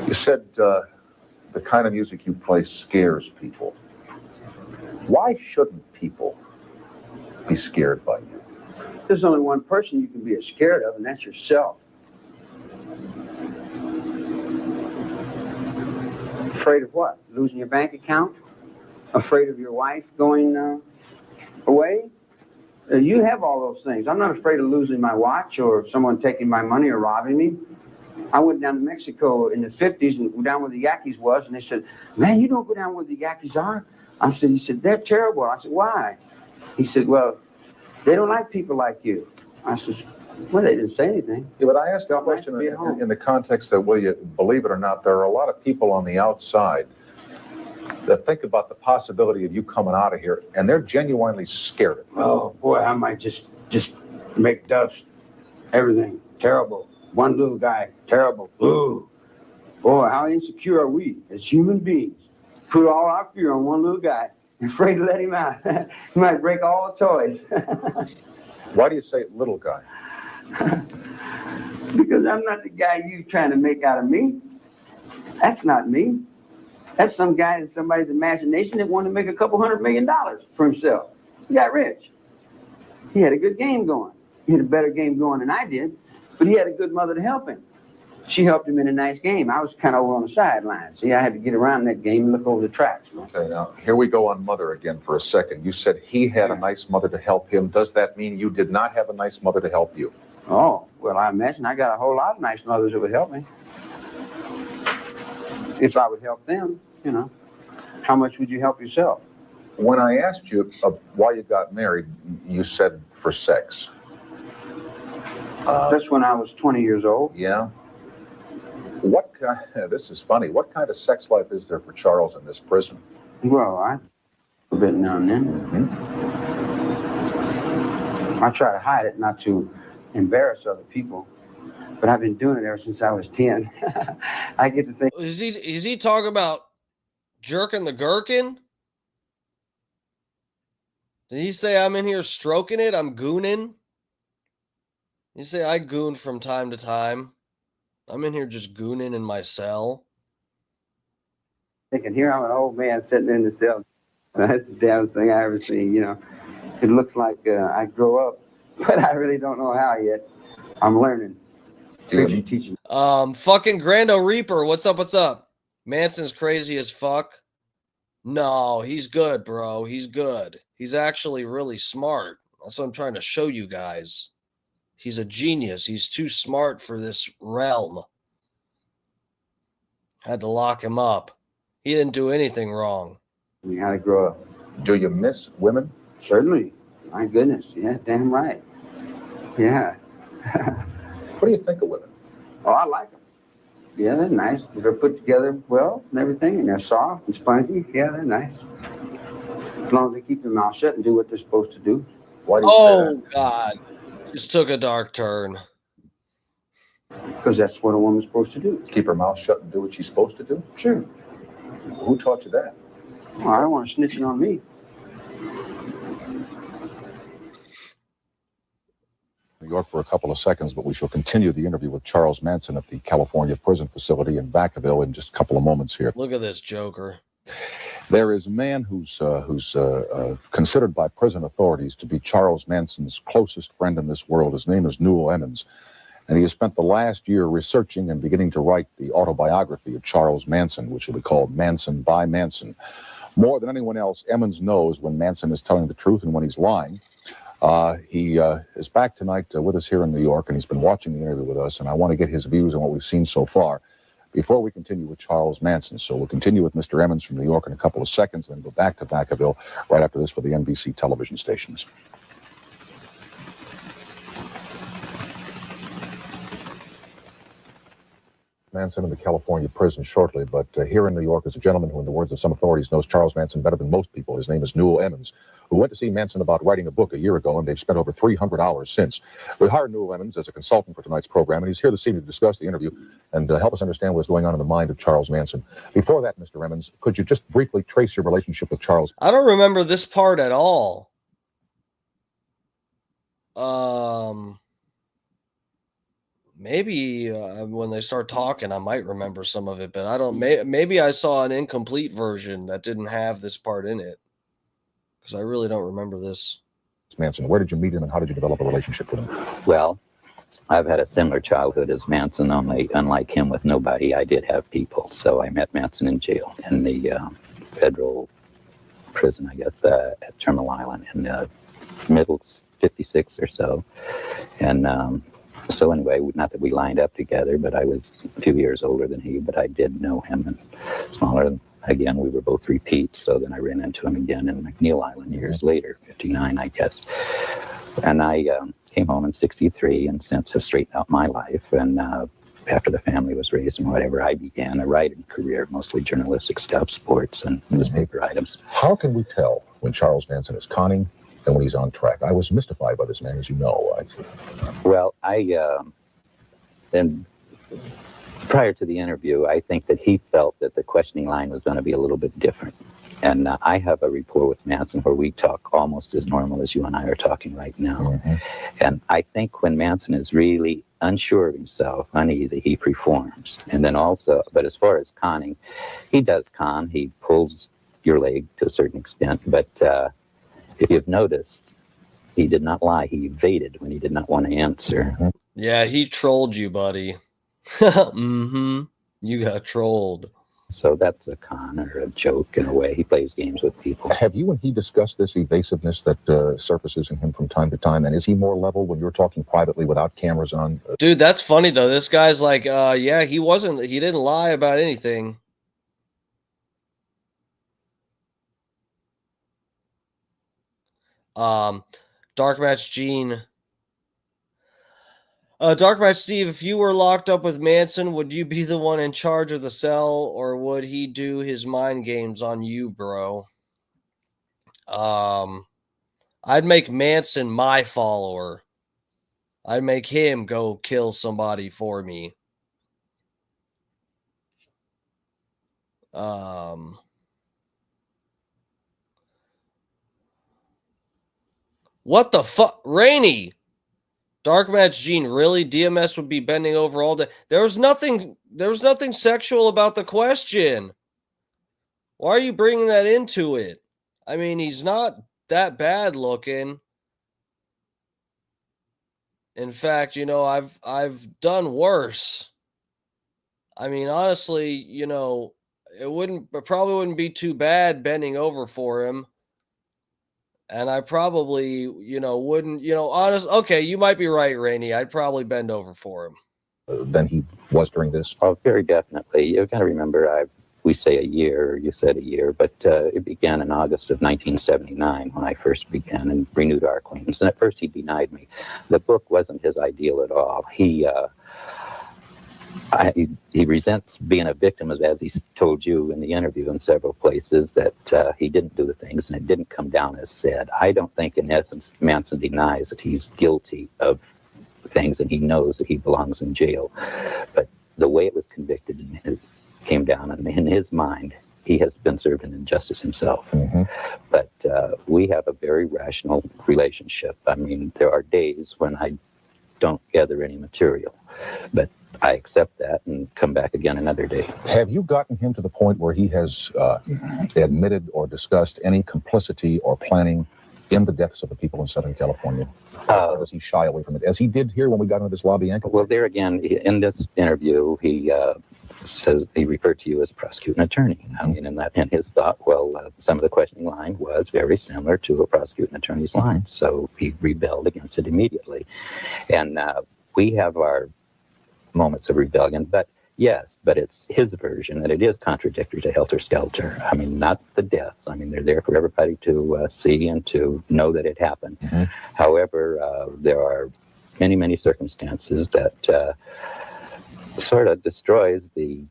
You said the kind of music you play scares people. Why shouldn't people be scared by you? There's only one person you can be scared of, and that's yourself. Afraid of what? Losing your bank account? Afraid of your wife going away? You have all those things. I'm not afraid of losing my watch or someone taking my money or robbing me. I went down to Mexico in the 50s and down where the Yankees was, and they said, "Man, you don't go down where the Yankees are." He said, "They're terrible." I said, "Why?" He said, "Well, they don't like people like you." I said, "Well, they didn't say anything." Yeah, but I asked that question in the context that, well, you believe it or not, there are a lot of people on the outside that think about the possibility of you coming out of here, and they're genuinely scared of you. Oh, boy, I might just make dust. Everything. Terrible. One little guy. Terrible. Ooh. Boy, how insecure are we as human beings? Put all our fear on one little guy. Afraid to let him out. He might break all the toys. Why do you say little guy? Because I'm not the guy you trying to make out of me. That's not me. That's some guy in somebody's imagination that wanted to make a couple $100 million for himself. He got rich. He had a good game going. He had a better game going than I did, but he had a good mother to help him. She helped him in a nice game. I was kind of over on the sidelines. See, I had to get around that game and look over the tracks. Okay, now, here we go on mother again for a second. You said he had a nice mother to help him. Does that mean you did not have a nice mother to help you? Oh, well, I imagine I got a whole lot of nice mothers that would help me. If I would help them, you know. How much would you help yourself? When I asked you why you got married, you said for sex. That's when I was 20 years old. Yeah? This is funny. What kind of sex life is there for Charles in this prison? Well, a bit now and then. I try to hide it, not to embarrass other people. But I've been doing it ever since I was 10. I get to think. Is he talking about jerking the gherkin? Did he say I'm in here stroking it? I'm gooning? You say I goon from time to time. I'm in here just gooning in my cell. Thinking, here I'm an old man sitting in the cell. That's the damnest thing I ever seen, you know. It looks like I grow up but I really don't know how yet. I'm learning. Teaching. Fucking Grando Reaper, what's up? What's up? Manson's crazy as fuck. No, he's good, bro. He's good. He's actually really smart. That's what I'm trying to show you guys. He's a genius. He's too smart for this realm. Had to lock him up. He didn't do anything wrong. You gotta grow up. Do you miss women? Certainly. My goodness. Yeah, damn right. Yeah. What do you think of women? Oh, I like them. Yeah, they're nice. They're put together well and everything, and they're soft and spongy. Yeah, they're nice. As long as they keep their mouth shut and do what they're supposed to do. Why do you say that? God. Just took a dark turn. Because that's what a woman's supposed to do. Keep her mouth shut and do what she's supposed to do? Sure. Who taught you that? Well, I don't want to snitch it on me. New York for a couple of seconds, but we shall continue the interview with Charles Manson at the California prison facility in Vacaville in just a couple of moments here. Look at this joker. There is a man who's considered by prison authorities to be Charles Manson's closest friend in this world. His name is Newell Emmons, and he has spent the last year researching and beginning to write the autobiography of Charles Manson, which will be called Manson by Manson. More than anyone else, Emmons knows when Manson is telling the truth and when he's lying. He is back tonight with us here in New York, and he's been watching the interview with us, and I want to get his views on what we've seen so far before we continue with Charles Manson. So we'll continue with Mr. Emmons from New York in a couple of seconds, and then go back to Vacaville right after this for the NBC television stations. Manson in the California prison shortly, but here in New York is a gentleman who, in the words of some authorities, knows Charles Manson better than most people. His name is Newell Emmons, who went to see Manson about writing a book a year ago, and they've spent over 300 hours since. We hired Newell Emmons as a consultant for tonight's program, and he's here this evening to discuss the interview and help us understand what's going on in the mind of Charles Manson. Before that, Mr. Emmons, could you just briefly trace your relationship with Charles? I don't remember this part at all. Maybe when they start talking, I might remember some of it, but I don't. Maybe I saw an incomplete version that didn't have this part in it, because I really don't remember this. Manson, where did you meet him, and how did you develop a relationship with him? Well, I've had a similar childhood as Manson, only unlike him with nobody, I did have people. So I met Manson in jail, in the federal prison, I guess, at Terminal Island in the middle 56 or so. And so anyway, not that we lined up together, but I was a few years older than he, but I did know him, and smaller. Again, we were both repeats, so then I ran into him again in McNeil Island years later, 59, I guess. And I came home in 63 and since have straightened out my life. And after the family was raised and whatever, I began a writing career, mostly journalistic stuff, sports and newspaper items. How can we tell when Charles Manson is conning and when he's on track? I was mystified by this man, as you know. Well, and prior to the interview, I think that he felt that the questioning line was going to be a little bit different. And I have a rapport with Manson where we talk almost as normal as you and I are talking right now. Mm-hmm. And I think when Manson is really unsure of himself, uneasy, he performs. And then also, but as far as conning, he does con. He pulls your leg to a certain extent. But if you've noticed, he did not lie. He evaded when he did not want to answer. Mm-hmm. Yeah, he trolled you, buddy. Mm-hmm. You got trolled. So that's a con or a joke in a way. He plays games with people. Have you and he discussed this evasiveness that surfaces in him from time to time? And is he more level when you're talking privately without cameras on? Dude, that's funny, though. This guy's like, yeah, he didn't lie about anything. Dark Match Gene. Dark Match Steve, if you were locked up with Manson, would you be the one in charge of the cell, or would he do his mind games on you, bro? I'd make Manson my follower. I'd make him go kill somebody for me. What the fuck? Rainy! Dark Match Gene, really? DMS would be bending over all day. There was nothing sexual about the question. Why are you bringing that into it? I mean, he's not that bad looking. In fact, I've done worse. I mean, honestly, it probably wouldn't be too bad bending over for him. And I probably, wouldn't, okay, you might be right, Rainey. I'd probably bend over for him. Than he was during this? Oh, very definitely. You've got to remember, we say a year, you said a year, but it began in August of 1979 when I first began and renewed our acquaintance. And at first he denied me. The book wasn't his ideal at all. He resents being a victim, as he told you in the interview in several places, that he didn't do the things and it didn't come down as said. I don't think, in essence, Manson denies that he's guilty of things and he knows that he belongs in jail. But the way it was convicted came down, and in his mind, he has been served an injustice himself. Mm-hmm. But we have a very rational relationship. I mean, there are days when I don't gather any material, but I accept that and come back again another day. Have you gotten him to the point where he has admitted or discussed any complicity or planning in the deaths of the people in Southern California? Or does he shy away from it, as he did here when we got into this lobby ankle? Well, there again, in this interview, he says he referred to you as a prosecuting attorney. I mean, in his thought, some of the questioning line was very similar to a prosecuting attorney's line, so he rebelled against it immediately. And we have our moments of rebellion, but it's his version, and it is contradictory to Helter Skelter. I mean, not the deaths. I mean, they're there for everybody to see and to know that it happened. Mm-hmm. However, there are many, many circumstances that sort of destroys the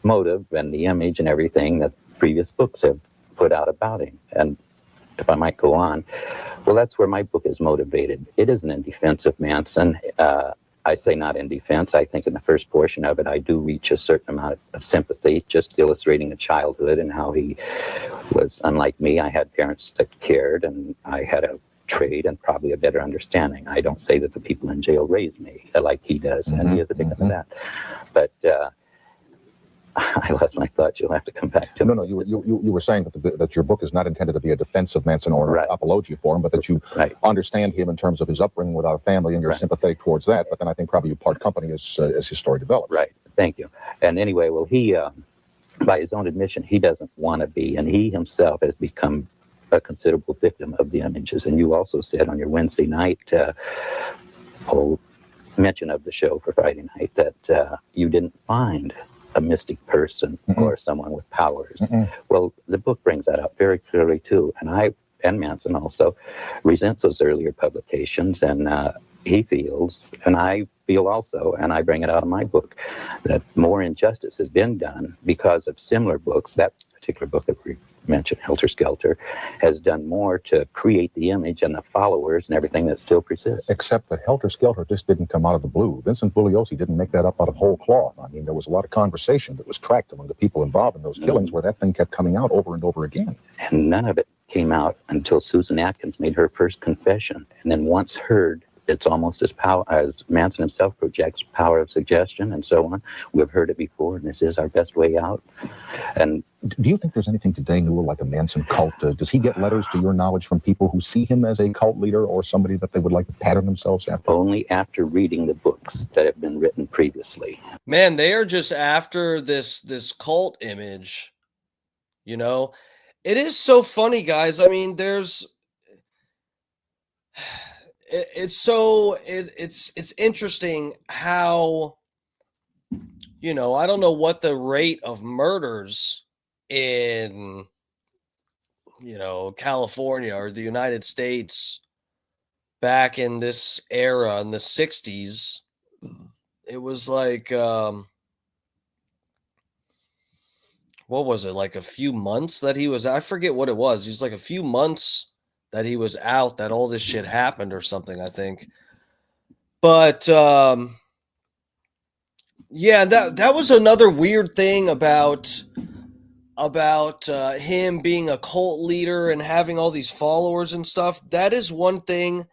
motive and the image and everything that previous books have put out about him. And if I might go on, well, that's where my book is motivated. It isn't in defense of Manson. I say not in defense. I think in the first portion of it, I do reach a certain amount of sympathy, just illustrating a childhood and how he was unlike me. I had parents that cared, and I had a trade and probably a better understanding. I don't say that the people in jail raised me like he does, and he is a victim of that. But I lost my thought. You'll have to come back to me. No, you were saying that your book is not intended to be a defense of Manson or an apologia for him, but that you understand him in terms of his upbringing without a family, and you're sympathetic towards that. But then I think probably you part company as his story develops. Right. Thank you. And anyway, well, he, by his own admission, he doesn't want to be, and he himself has become a considerable victim of the images. And you also said on your Wednesday night mention of the show for Friday night that you didn't find a mystic person or someone with powers. Well, the book brings that up very clearly too, and Manson also resents those earlier publications, and he feels, and I feel also, and I bring it out in my book, that more injustice has been done because of similar books. That particular book that we mentioned, Helter Skelter, has done more to create the image and the followers and everything that still persists. Except that Helter Skelter just didn't come out of the blue. Vincent Bugliosi didn't make that up out of whole cloth. I mean, there was a lot of conversation that was tracked among the people involved in those killings where that thing kept coming out over and over again. And none of it came out until Susan Atkins made her first confession. And then once heard, it's almost as Manson himself projects power of suggestion and so on. We've heard it before, and this is our best way out. And do you think there's anything today, Newell, like a Manson cult? Does he get letters, to your knowledge, from people who see him as a cult leader or somebody that they would like to pattern themselves after? Only after reading the books that have been written previously. Man, they are just after this cult image. You know, it is so funny, guys. I mean, it's interesting how, I don't know what the rate of murders in, California or the United States back in this era in the 60s. It was like, what was it? Like a few months that he was, I forget what it was. He was like a few months that he was out, that all this shit happened or something, I think. But yeah, that was another weird thing about him being a cult leader and having all these followers and stuff. That is one thing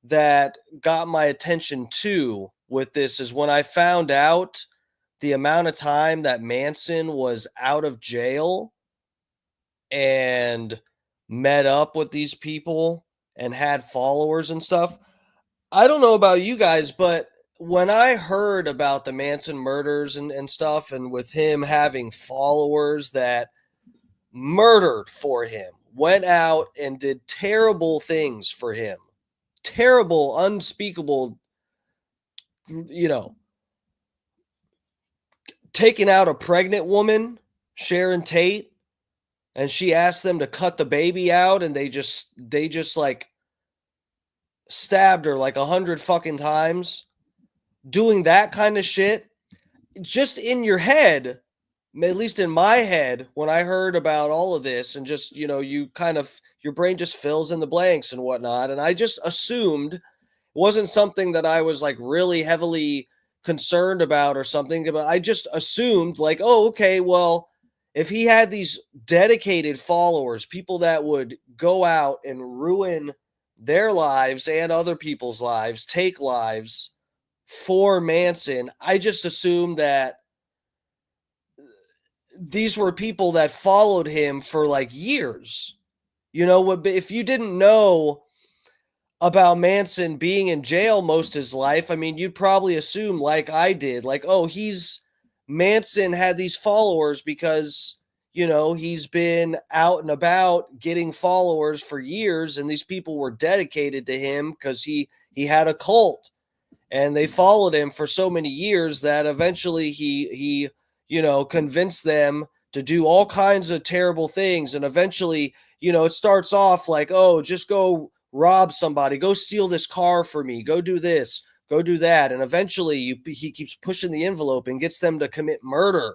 that got my attention too with this, is when I found out the amount of time that Manson was out of jail and met up with these people and had followers and stuff. I don't know about you guys, but when I heard about the Manson murders and stuff, and with him having followers that murdered for him, went out and did terrible things for him, terrible, unspeakable, you know, taking out a pregnant woman, Sharon Tate, and she asked them to cut the baby out, and they just like stabbed her like 100 fucking times, doing that kind of shit. Just in your head, at least in my head, when I heard about all of this, and just, you kind of, your brain just fills in the blanks and whatnot. And I just assumed it wasn't something that I was like really heavily concerned about or something, but I just assumed like, oh, okay, well, if he had these dedicated followers, people that would go out and ruin their lives and other people's lives, take lives for Manson, I just assumed that these were people that followed him for like years. If you didn't know about Manson being in jail most of his life, I mean, you'd probably assume, like I did, like, oh, Manson had these followers because, he's been out and about getting followers for years, and these people were dedicated to him because he had a cult, and they followed him for so many years that eventually he convinced them to do all kinds of terrible things. And eventually, it starts off like, oh, just go rob somebody, go steal this car for me, go do this, go do that. And eventually he keeps pushing the envelope and gets them to commit murder.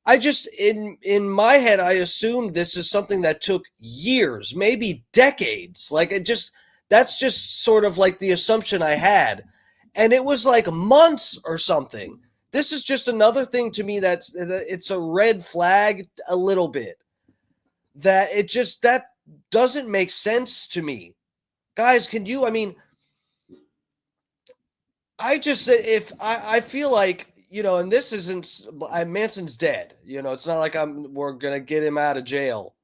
I just, in my head, I assumed this is something that took years, maybe decades. Like, that's just sort of like the assumption I had. And it was like months or something. This is just another thing to me it's a red flag a little bit. That doesn't make sense to me. Guys, I feel like, and this isn't, Manson's dead. It's not like we're going to get him out of jail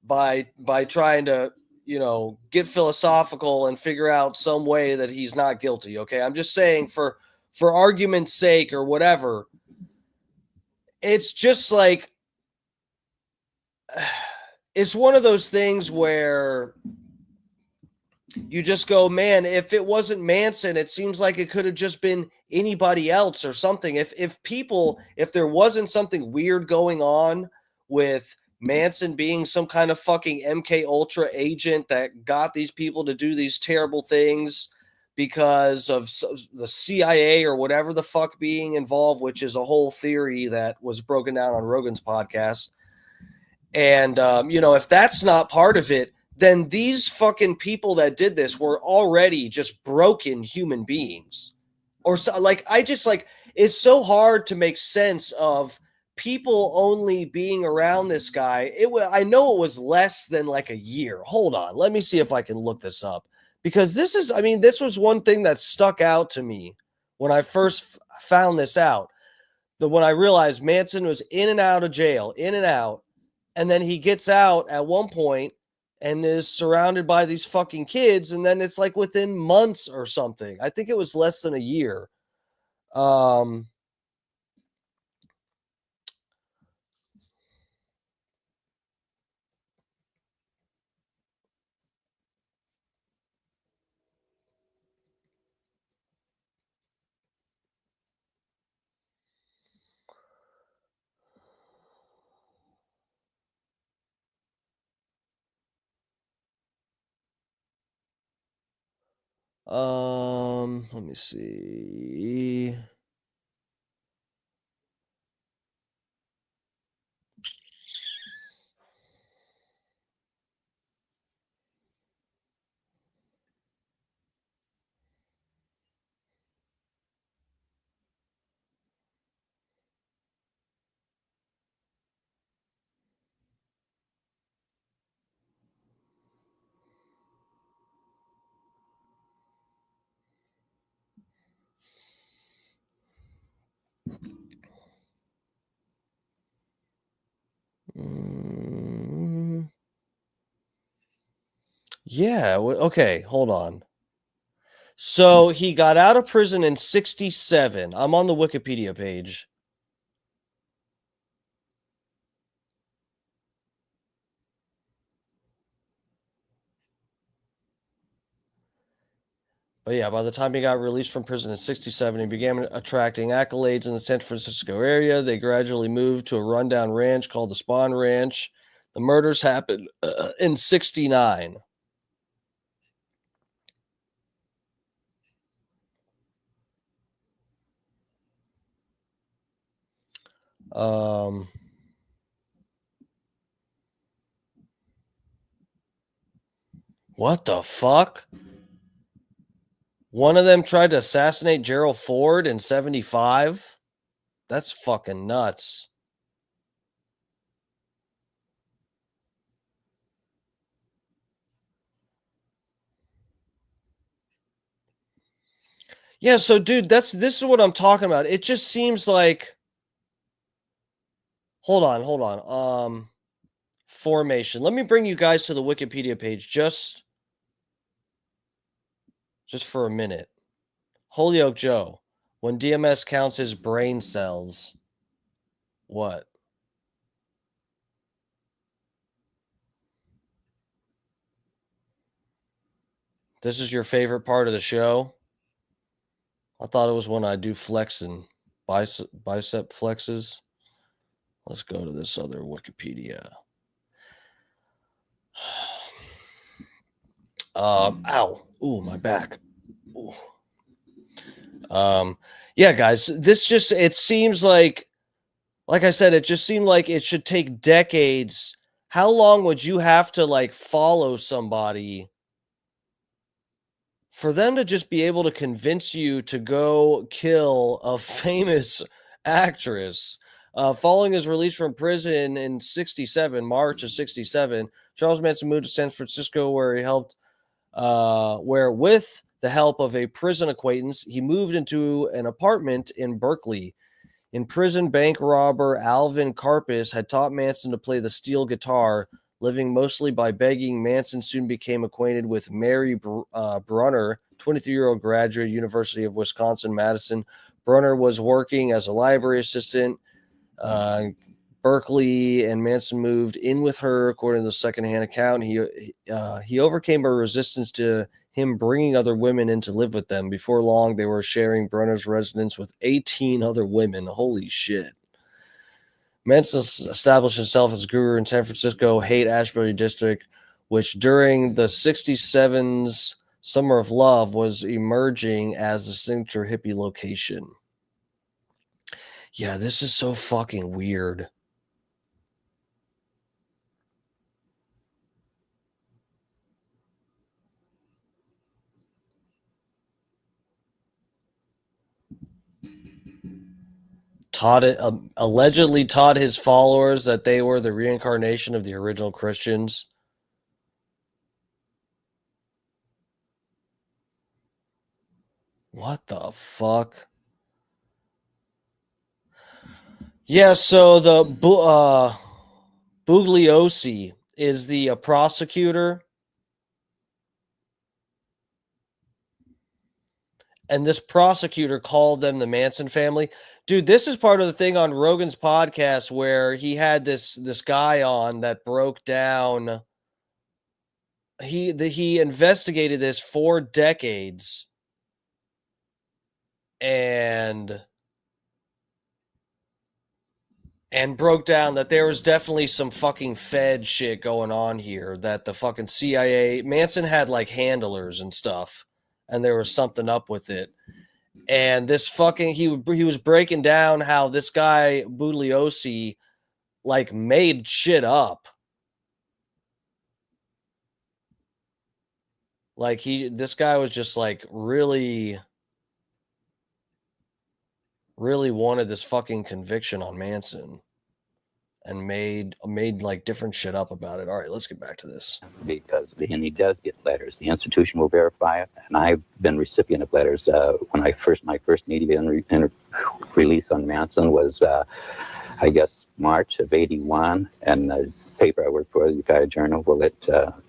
by trying to, get philosophical and figure out some way that he's not guilty. Okay. I'm just saying for argument's sake or whatever, it's just like, it's one of those things where you just go, man, if it wasn't Manson, it seems like it could have just been anybody else or something. If there wasn't something weird going on with Manson being some kind of fucking MK Ultra agent that got these people to do these terrible things because of the CIA or whatever the fuck being involved, which is a whole theory that was broken down on Rogan's podcast. And, if that's not part of it, then these fucking people that did this were already just broken human beings. Or so, like, it's so hard to make sense of people only being around this guy. I know it was less than like a year. Hold on. Let me see if I can look this up, because this was one thing that stuck out to me when I first found this out. When I realized Manson was in and out of jail, in and out, and then he gets out at one point and is surrounded by these fucking kids, and then it's like within months or something. I think it was less than a year. Let me see. Yeah. Okay. Hold on. So he got out of prison in 1967. I'm on the Wikipedia page. But yeah, by the time he got released from prison in 1967, he began attracting accolades in the San Francisco area. They gradually moved to a rundown ranch called the Spawn Ranch. The murders happened in 1969. What the fuck? One of them tried to assassinate Gerald Ford in 1975? That's fucking nuts. Yeah, so dude, this is what I'm talking about. It just seems like hold on. Formation. Let me bring you guys to the Wikipedia page just for a minute. Holyoke Joe. When DMS counts his brain cells. What? This is your favorite part of the show? I thought it was when I do flexing, bicep flexes. Let's go to this other Wikipedia. Ow. Ooh, my back. Ooh. Yeah, guys, it seems like I said, it just seemed like it should take decades. How long would you have to like follow somebody for them to just be able to convince you to go kill a famous actress? Following his release from prison in 1967, March of 1967, Charles Manson moved to San Francisco, where he helped, where with the help of a prison acquaintance, he moved into an apartment in Berkeley. In prison, bank robber Alvin Karpis had taught Manson to play the steel guitar. Living mostly by begging, Manson soon became acquainted with Mary Brunner, 23-year-old graduate, University of Wisconsin-Madison. Brunner was working as a library assistant Berkeley, and Manson moved in with her, according to the secondhand account. He overcame her resistance to him bringing other women in to live with them. Before long, they were sharing Brunner's residence with 18 other women. Holy shit. Manson established himself as a guru in San Francisco, Haight-Ashbury district, which during the 67's Summer of Love was emerging as a signature hippie location. Yeah, this is so fucking weird. Allegedly taught his followers that they were the reincarnation of the original Christians. What the fuck? Yeah, so the Bugliosi is the prosecutor. And this prosecutor called them the Manson family. Dude, this is part of the thing on Rogan's podcast where he had this guy on that broke down. He investigated this for decades and broke down that there was definitely some fucking Fed shit going on here, that the fucking CIA, Manson had like handlers and stuff, and there was something up with it. And this fucking, he was breaking down how this guy, Bugliosi, like made shit up. Like this guy was just like really wanted this fucking conviction on Manson and made like different shit up about it. All right, let's get back to this. Because, and he does get letters. The institution will verify it. And I've been recipient of letters. When my first media release on Manson was, I guess, March of '81. And paper I work for, the Ukiah Journal, well,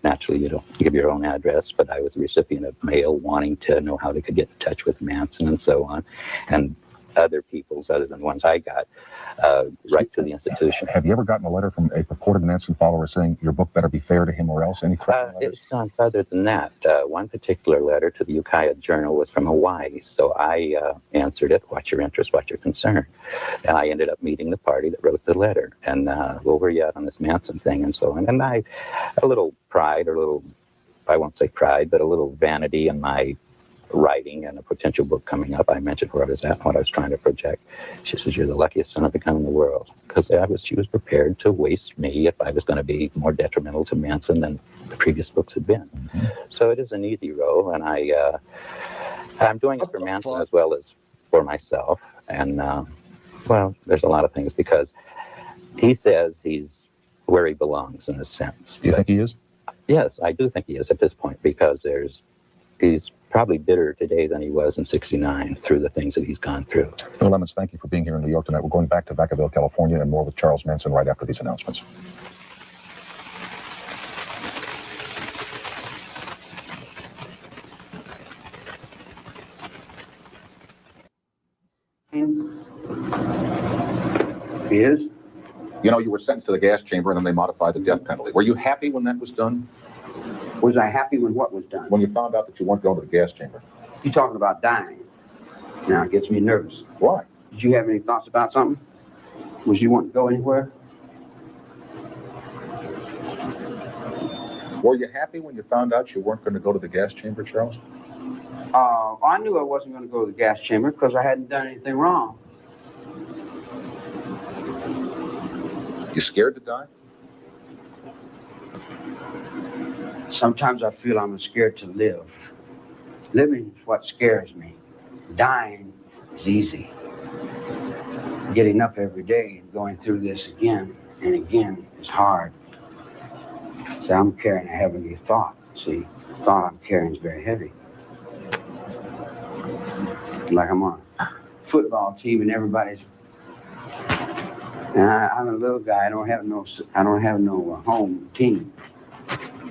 naturally you don't give your own address, but I was a recipient of mail wanting to know how they could get in touch with Manson and so on, and other people's, other than the ones I got, right to the institution. Have you ever gotten a letter from a purported Manson follower saying your book better be fair to him or else? Any threatening letters? It's gone further than that. One particular letter to the Ukiah Journal was from Hawaii, so I answered it, what's your interest, what's your concern? And I ended up meeting the party that wrote the letter, and where were you at on this Manson thing and so on. And I, a little pride, or a little, I won't say pride, but a little vanity in my writing and a potential book coming up. I mentioned where I was at and what I was trying to project. She says, you're the luckiest son of a gun in the world. Because she was prepared to waste me if I was going to be more detrimental to Manson than the previous books had been. Mm-hmm. So it is an easy role, and I'm doing it for Manson as well as for myself. And, well, there's a lot of things, because he says he's where he belongs in a sense. Do you think he is? Yes, I do think he is at this point, because he's probably bitter today than he was in '69 through the things that he's gone through. Bill Lemons, thank you for being here in New York tonight. We're going back to Vacaville, California, and more with Charles Manson right after these announcements. He is? You know, you were sentenced to the gas chamber and then they modified the death penalty. Were you happy when that was done? Was I happy when what was done? When you found out that you weren't going to the gas chamber. You're talking about dying. Now, it gets me nervous. Why? Did you have any thoughts about something? Was you wanting to go anywhere? Were you happy when you found out you weren't going to go to the gas chamber, Charles? I knew I wasn't going to go to the gas chamber because I hadn't done anything wrong. You scared to die? Sometimes I feel I'm scared to live. Living is what scares me. Dying is easy. Getting up every day and going through this again and again is hard. So I'm carrying a heavy thought. See, the thought I'm carrying is very heavy. Like I'm on a football team and everybody's. And I'm a little guy. I don't have no home team.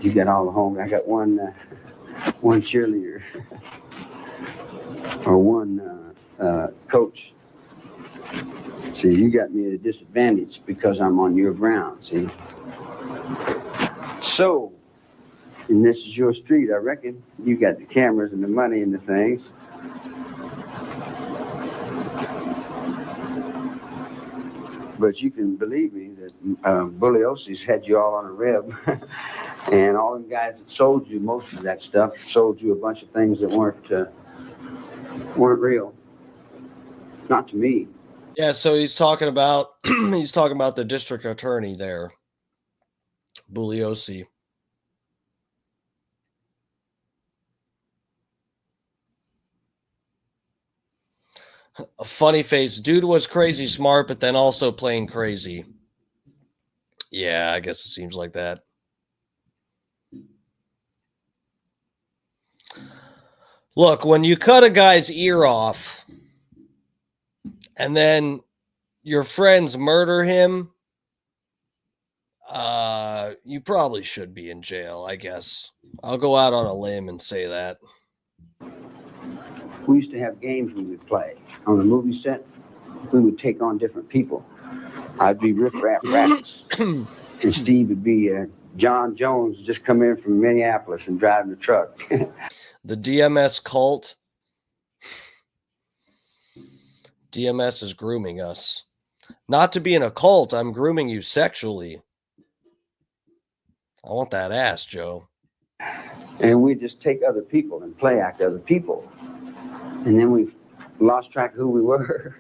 You got all the home. I got one cheerleader or one coach. See, you got me at a disadvantage because I'm on your ground. See. So, and this is your street, I reckon. You got the cameras and the money and the things. But you can believe me that Bugliosi's had you all on a rib. And all them guys that sold you most of that stuff sold you a bunch of things that weren't real. Not to me. Yeah, so he's talking about the district attorney there, Bugliosi. A funny face. Dude was crazy smart, but then also plain crazy. Yeah, I guess it seems like that. Look, when you cut a guy's ear off and then your friends murder him, you probably should be in jail, I guess. I'll go out on a limb and say that. We used to have games we would play. On the movie set, we would take on different people. I'd be Riff Raff Rattles. And Steve would be John Jones, just come in from Minneapolis and driving the truck. The DMS cult. DMS is grooming us. Not to be in a cult, I'm grooming you sexually. I want that ass, Joe. And we just take other people and play act other people. And then we lost track of who we were.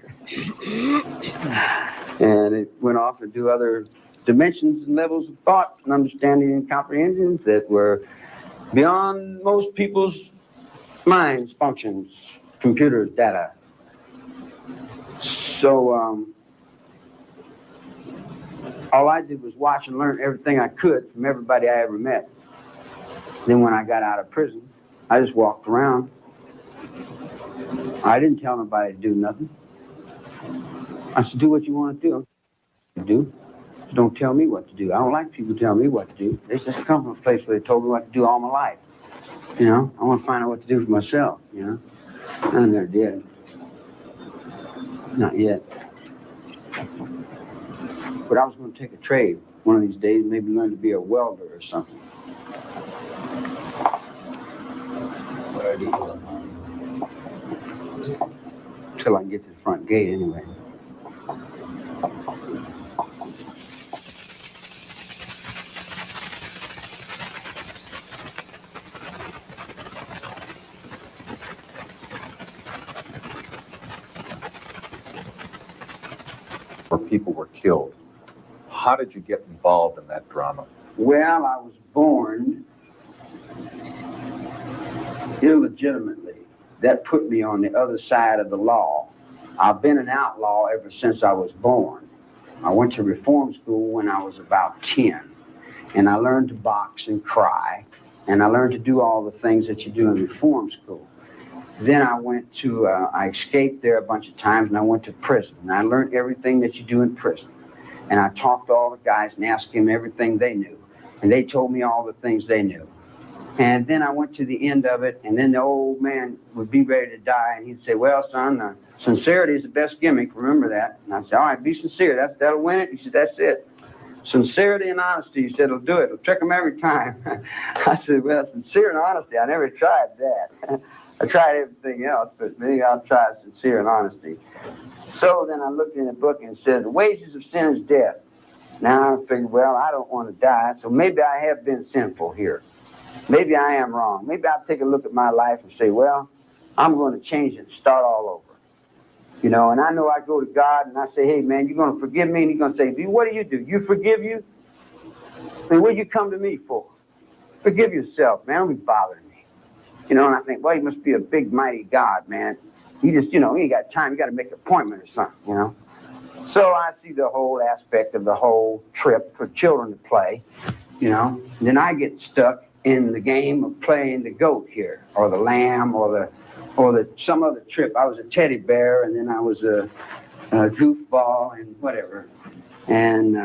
And it went off into other dimensions and levels of thought and understanding and comprehension that were beyond most people's minds, functions, computers, data. So all I did was watch and learn everything I could from everybody I ever met. Then when I got out of prison, I just walked around. I didn't tell nobody to do nothing. I said, do what you want to do. Don't tell me what to do. I don't like people telling me what to do. They just come from a place where they told me what to do all my life. You know, I want to find out what to do for myself, you know. I never did. Not yet. But I was going to take a trade one of these days, maybe learn to be a welder or something. Where do you go? Till I can get to the front gate anyway. Where people were killed. How did you get involved in that drama? Well, I was born illegitimately. That put me on the other side of the law. I've been an outlaw ever since I was born. I went to reform school when I was about 10, and I learned to box and cry, and I learned to do all the things that you do in reform school. Then I escaped there a bunch of times, and I went to prison, and I learned everything that you do in prison. And I talked to all the guys and asked them everything they knew, and they told me all the things they knew. And then I went to the end of it, and then the old man would be ready to die, and he'd say, well, son, sincerity is the best gimmick, remember that. And I said, all right, be sincere, that'll win it. He said, that's it. Sincerity and honesty, he said, it'll do it. It'll trick them every time. I said, well, sincere and honesty, I never tried that. I tried everything else, but maybe I'll try sincere and honesty. So then I looked in the book and it said, the wages of sin is death. Now I figured, well, I don't want to die, so maybe I have been sinful here. Maybe I am wrong. Maybe I'll take a look at my life and say, well, I'm going to change it and start all over. You know, and I know I go to God and I say, hey, man, you're going to forgive me? And he's going to say, what do? You forgive you? Then what do you come to me for? Forgive yourself, man. Don't be bothering me. You know, and I think, well, he must be a big, mighty God, man. He just, you know, he ain't got time. You got to make an appointment or something, you know. So I see the whole aspect of the whole trip for children to play, you know. And then I get stuck in the game of playing the goat here, or the lamb, or the some other trip. I was a teddy bear, and then I was a goofball, and whatever. And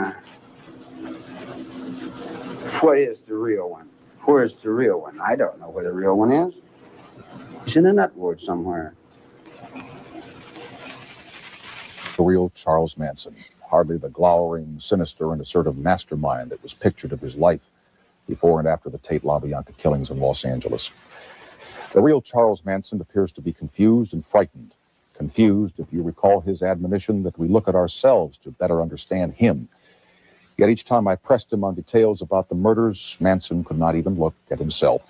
what is the real one? Where's the real one? I don't know where the real one is. It's in the nut ward somewhere. The real Charles Manson, hardly the glowering, sinister, and assertive mastermind that was pictured of his life before and after the Tate LaBianca killings in Los Angeles. The real Charles Manson appears to be confused and frightened. Confused, if you recall his admonition that we look at ourselves to better understand him. Yet each time I pressed him on details about the murders, Manson could not even look at himself,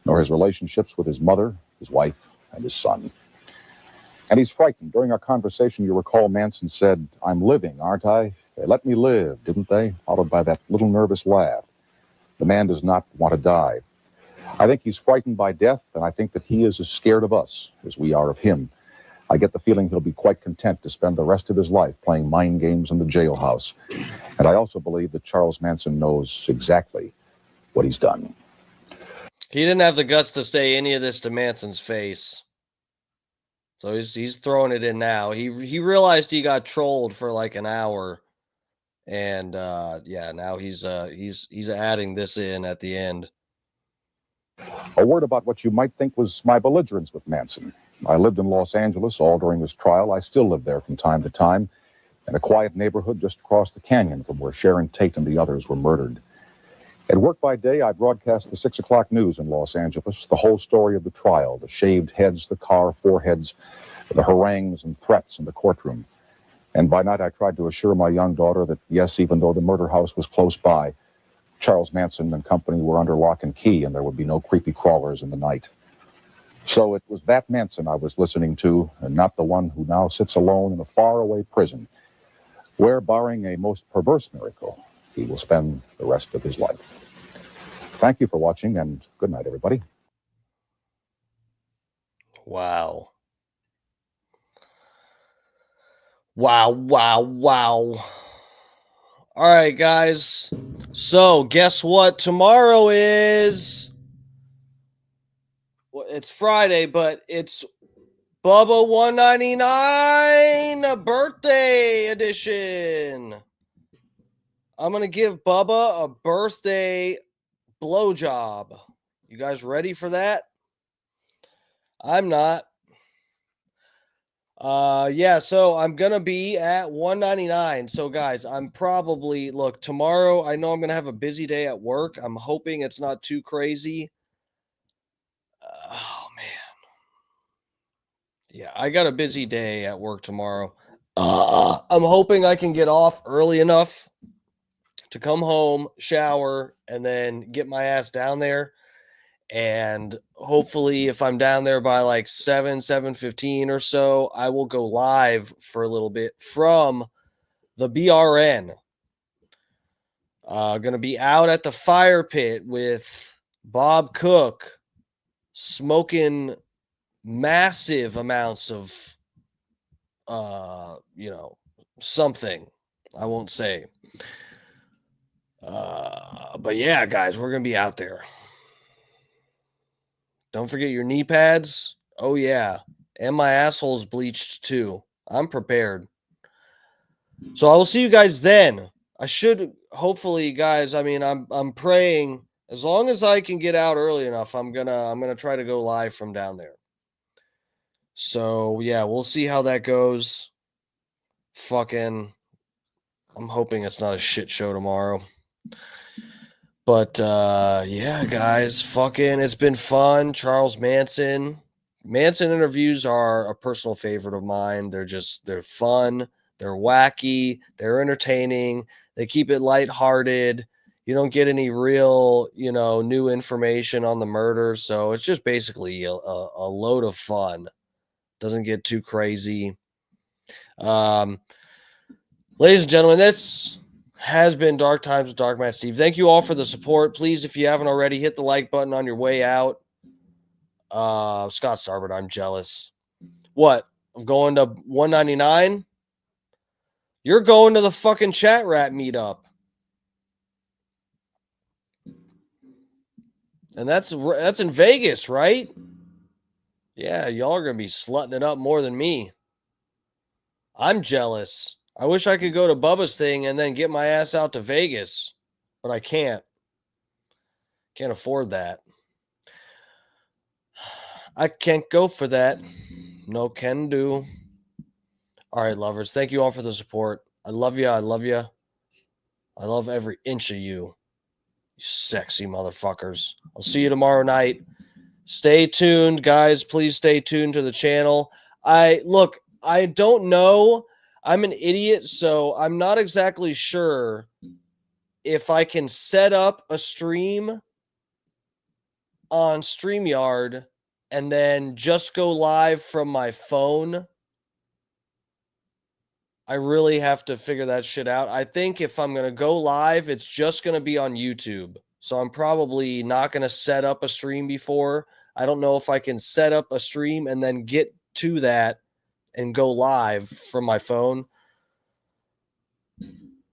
nor his relationships with his mother, his wife, and his son. And he's frightened. During our conversation, you recall Manson said, I'm living, aren't I? They let me live, didn't they? Followed by that little nervous laugh. The man does not want to die. I think he's frightened by death, and I think that he is as scared of us as we are of him. I get the feeling he'll be quite content to spend the rest of his life playing mind games in the jailhouse. And I also believe that Charles Manson knows exactly what he's done. He didn't have the guts to say any of this to Manson's face. So he's throwing it in now. He realized he got trolled for like an hour. And yeah, now he's adding this in at the end. A word about what you might think was my belligerence with Manson. I lived in Los Angeles all during his trial. I still live there from time to time, in a quiet neighborhood just across the canyon from where Sharon Tate and the others were murdered. At work by day, I broadcast the 6 o'clock news in Los Angeles, the whole story of the trial, the shaved heads, the car foreheads, the harangues and threats in the courtroom. And by night, I tried to assure my young daughter that, yes, even though the murder house was close by, Charles Manson and company were under lock and key, and there would be no creepy crawlers in the night. So it was that Manson I was listening to, and not the one who now sits alone in a faraway prison, where, barring a most perverse miracle, he will spend the rest of his life. Thank you for watching, and good night, everybody. Wow. Wow, wow, wow. All right, guys. So, guess what? Tomorrow is... Well, it's Friday, but it's Bubba 199 birthday edition. I'm going to give Bubba a birthday blowjob. You guys ready for that? I'm not. Yeah, so I'm gonna be at 199. So guys, I'm probably look tomorrow. I know I'm gonna have a busy day at work. I'm hoping it's not too crazy. Oh man. Yeah, I got a busy day at work tomorrow. I'm hoping I can get off early enough to come home, shower, and then get my ass down there. And hopefully if I'm down there by like 7:15 or so, I will go live for a little bit from the BRN. Gonna be out at the fire pit with Bob Cook, smoking massive amounts of something. I won't say. But yeah, guys, we're gonna be out there. Don't forget your knee pads. Oh yeah. And my asshole's bleached too. I'm prepared. So I will see you guys then. I should hopefully, guys, I mean, I'm praying as long as I can get out early enough, I'm gonna try to go live from down there. So yeah, we'll see how that goes. I'm hoping it's not a shit show tomorrow. But yeah, guys, it's been fun. Charles Manson. Manson interviews are a personal favorite of mine. They're fun, they're wacky, they're entertaining, they keep it lighthearted. You don't get any real, new information on the murder. So it's just basically a load of fun. Doesn't get too crazy. Ladies and gentlemen, this has been Dark Times with Dark Matt Steve. Thank you all for the support. Please, if you haven't already, hit the like button on your way out. Scott Starbert, I'm jealous. What? Of going to 199? You're going to the fucking chat rat meetup. And that's in Vegas, right? Yeah, y'all are going to be slutting it up more than me. I'm jealous. I wish I could go to Bubba's thing and then get my ass out to Vegas, but I can't. Can't afford that. I can't go for that. No can do. All right, lovers. Thank you all for the support. I love you. I love you. I love every inch of you. You sexy motherfuckers. I'll see you tomorrow night. Stay tuned, guys. Please stay tuned to the channel. I don't know. I'm an idiot, so I'm not exactly sure if I can set up a stream on StreamYard and then just go live from my phone. I really have to figure that shit out. I think if I'm going to go live, it's just going to be on YouTube. So I'm probably not going to set up a stream before. I don't know if I can set up a stream and then get to that and go live from my phone.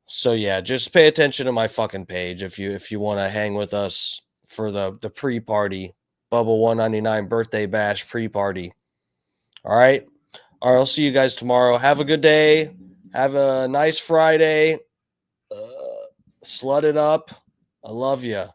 So yeah, just pay attention to my fucking page if you want to hang with us for the pre-party, Bubba 199 birthday bash pre-party. All right. I'll see you guys tomorrow. Have a good day. Have a nice Friday. Slut it up. I love you.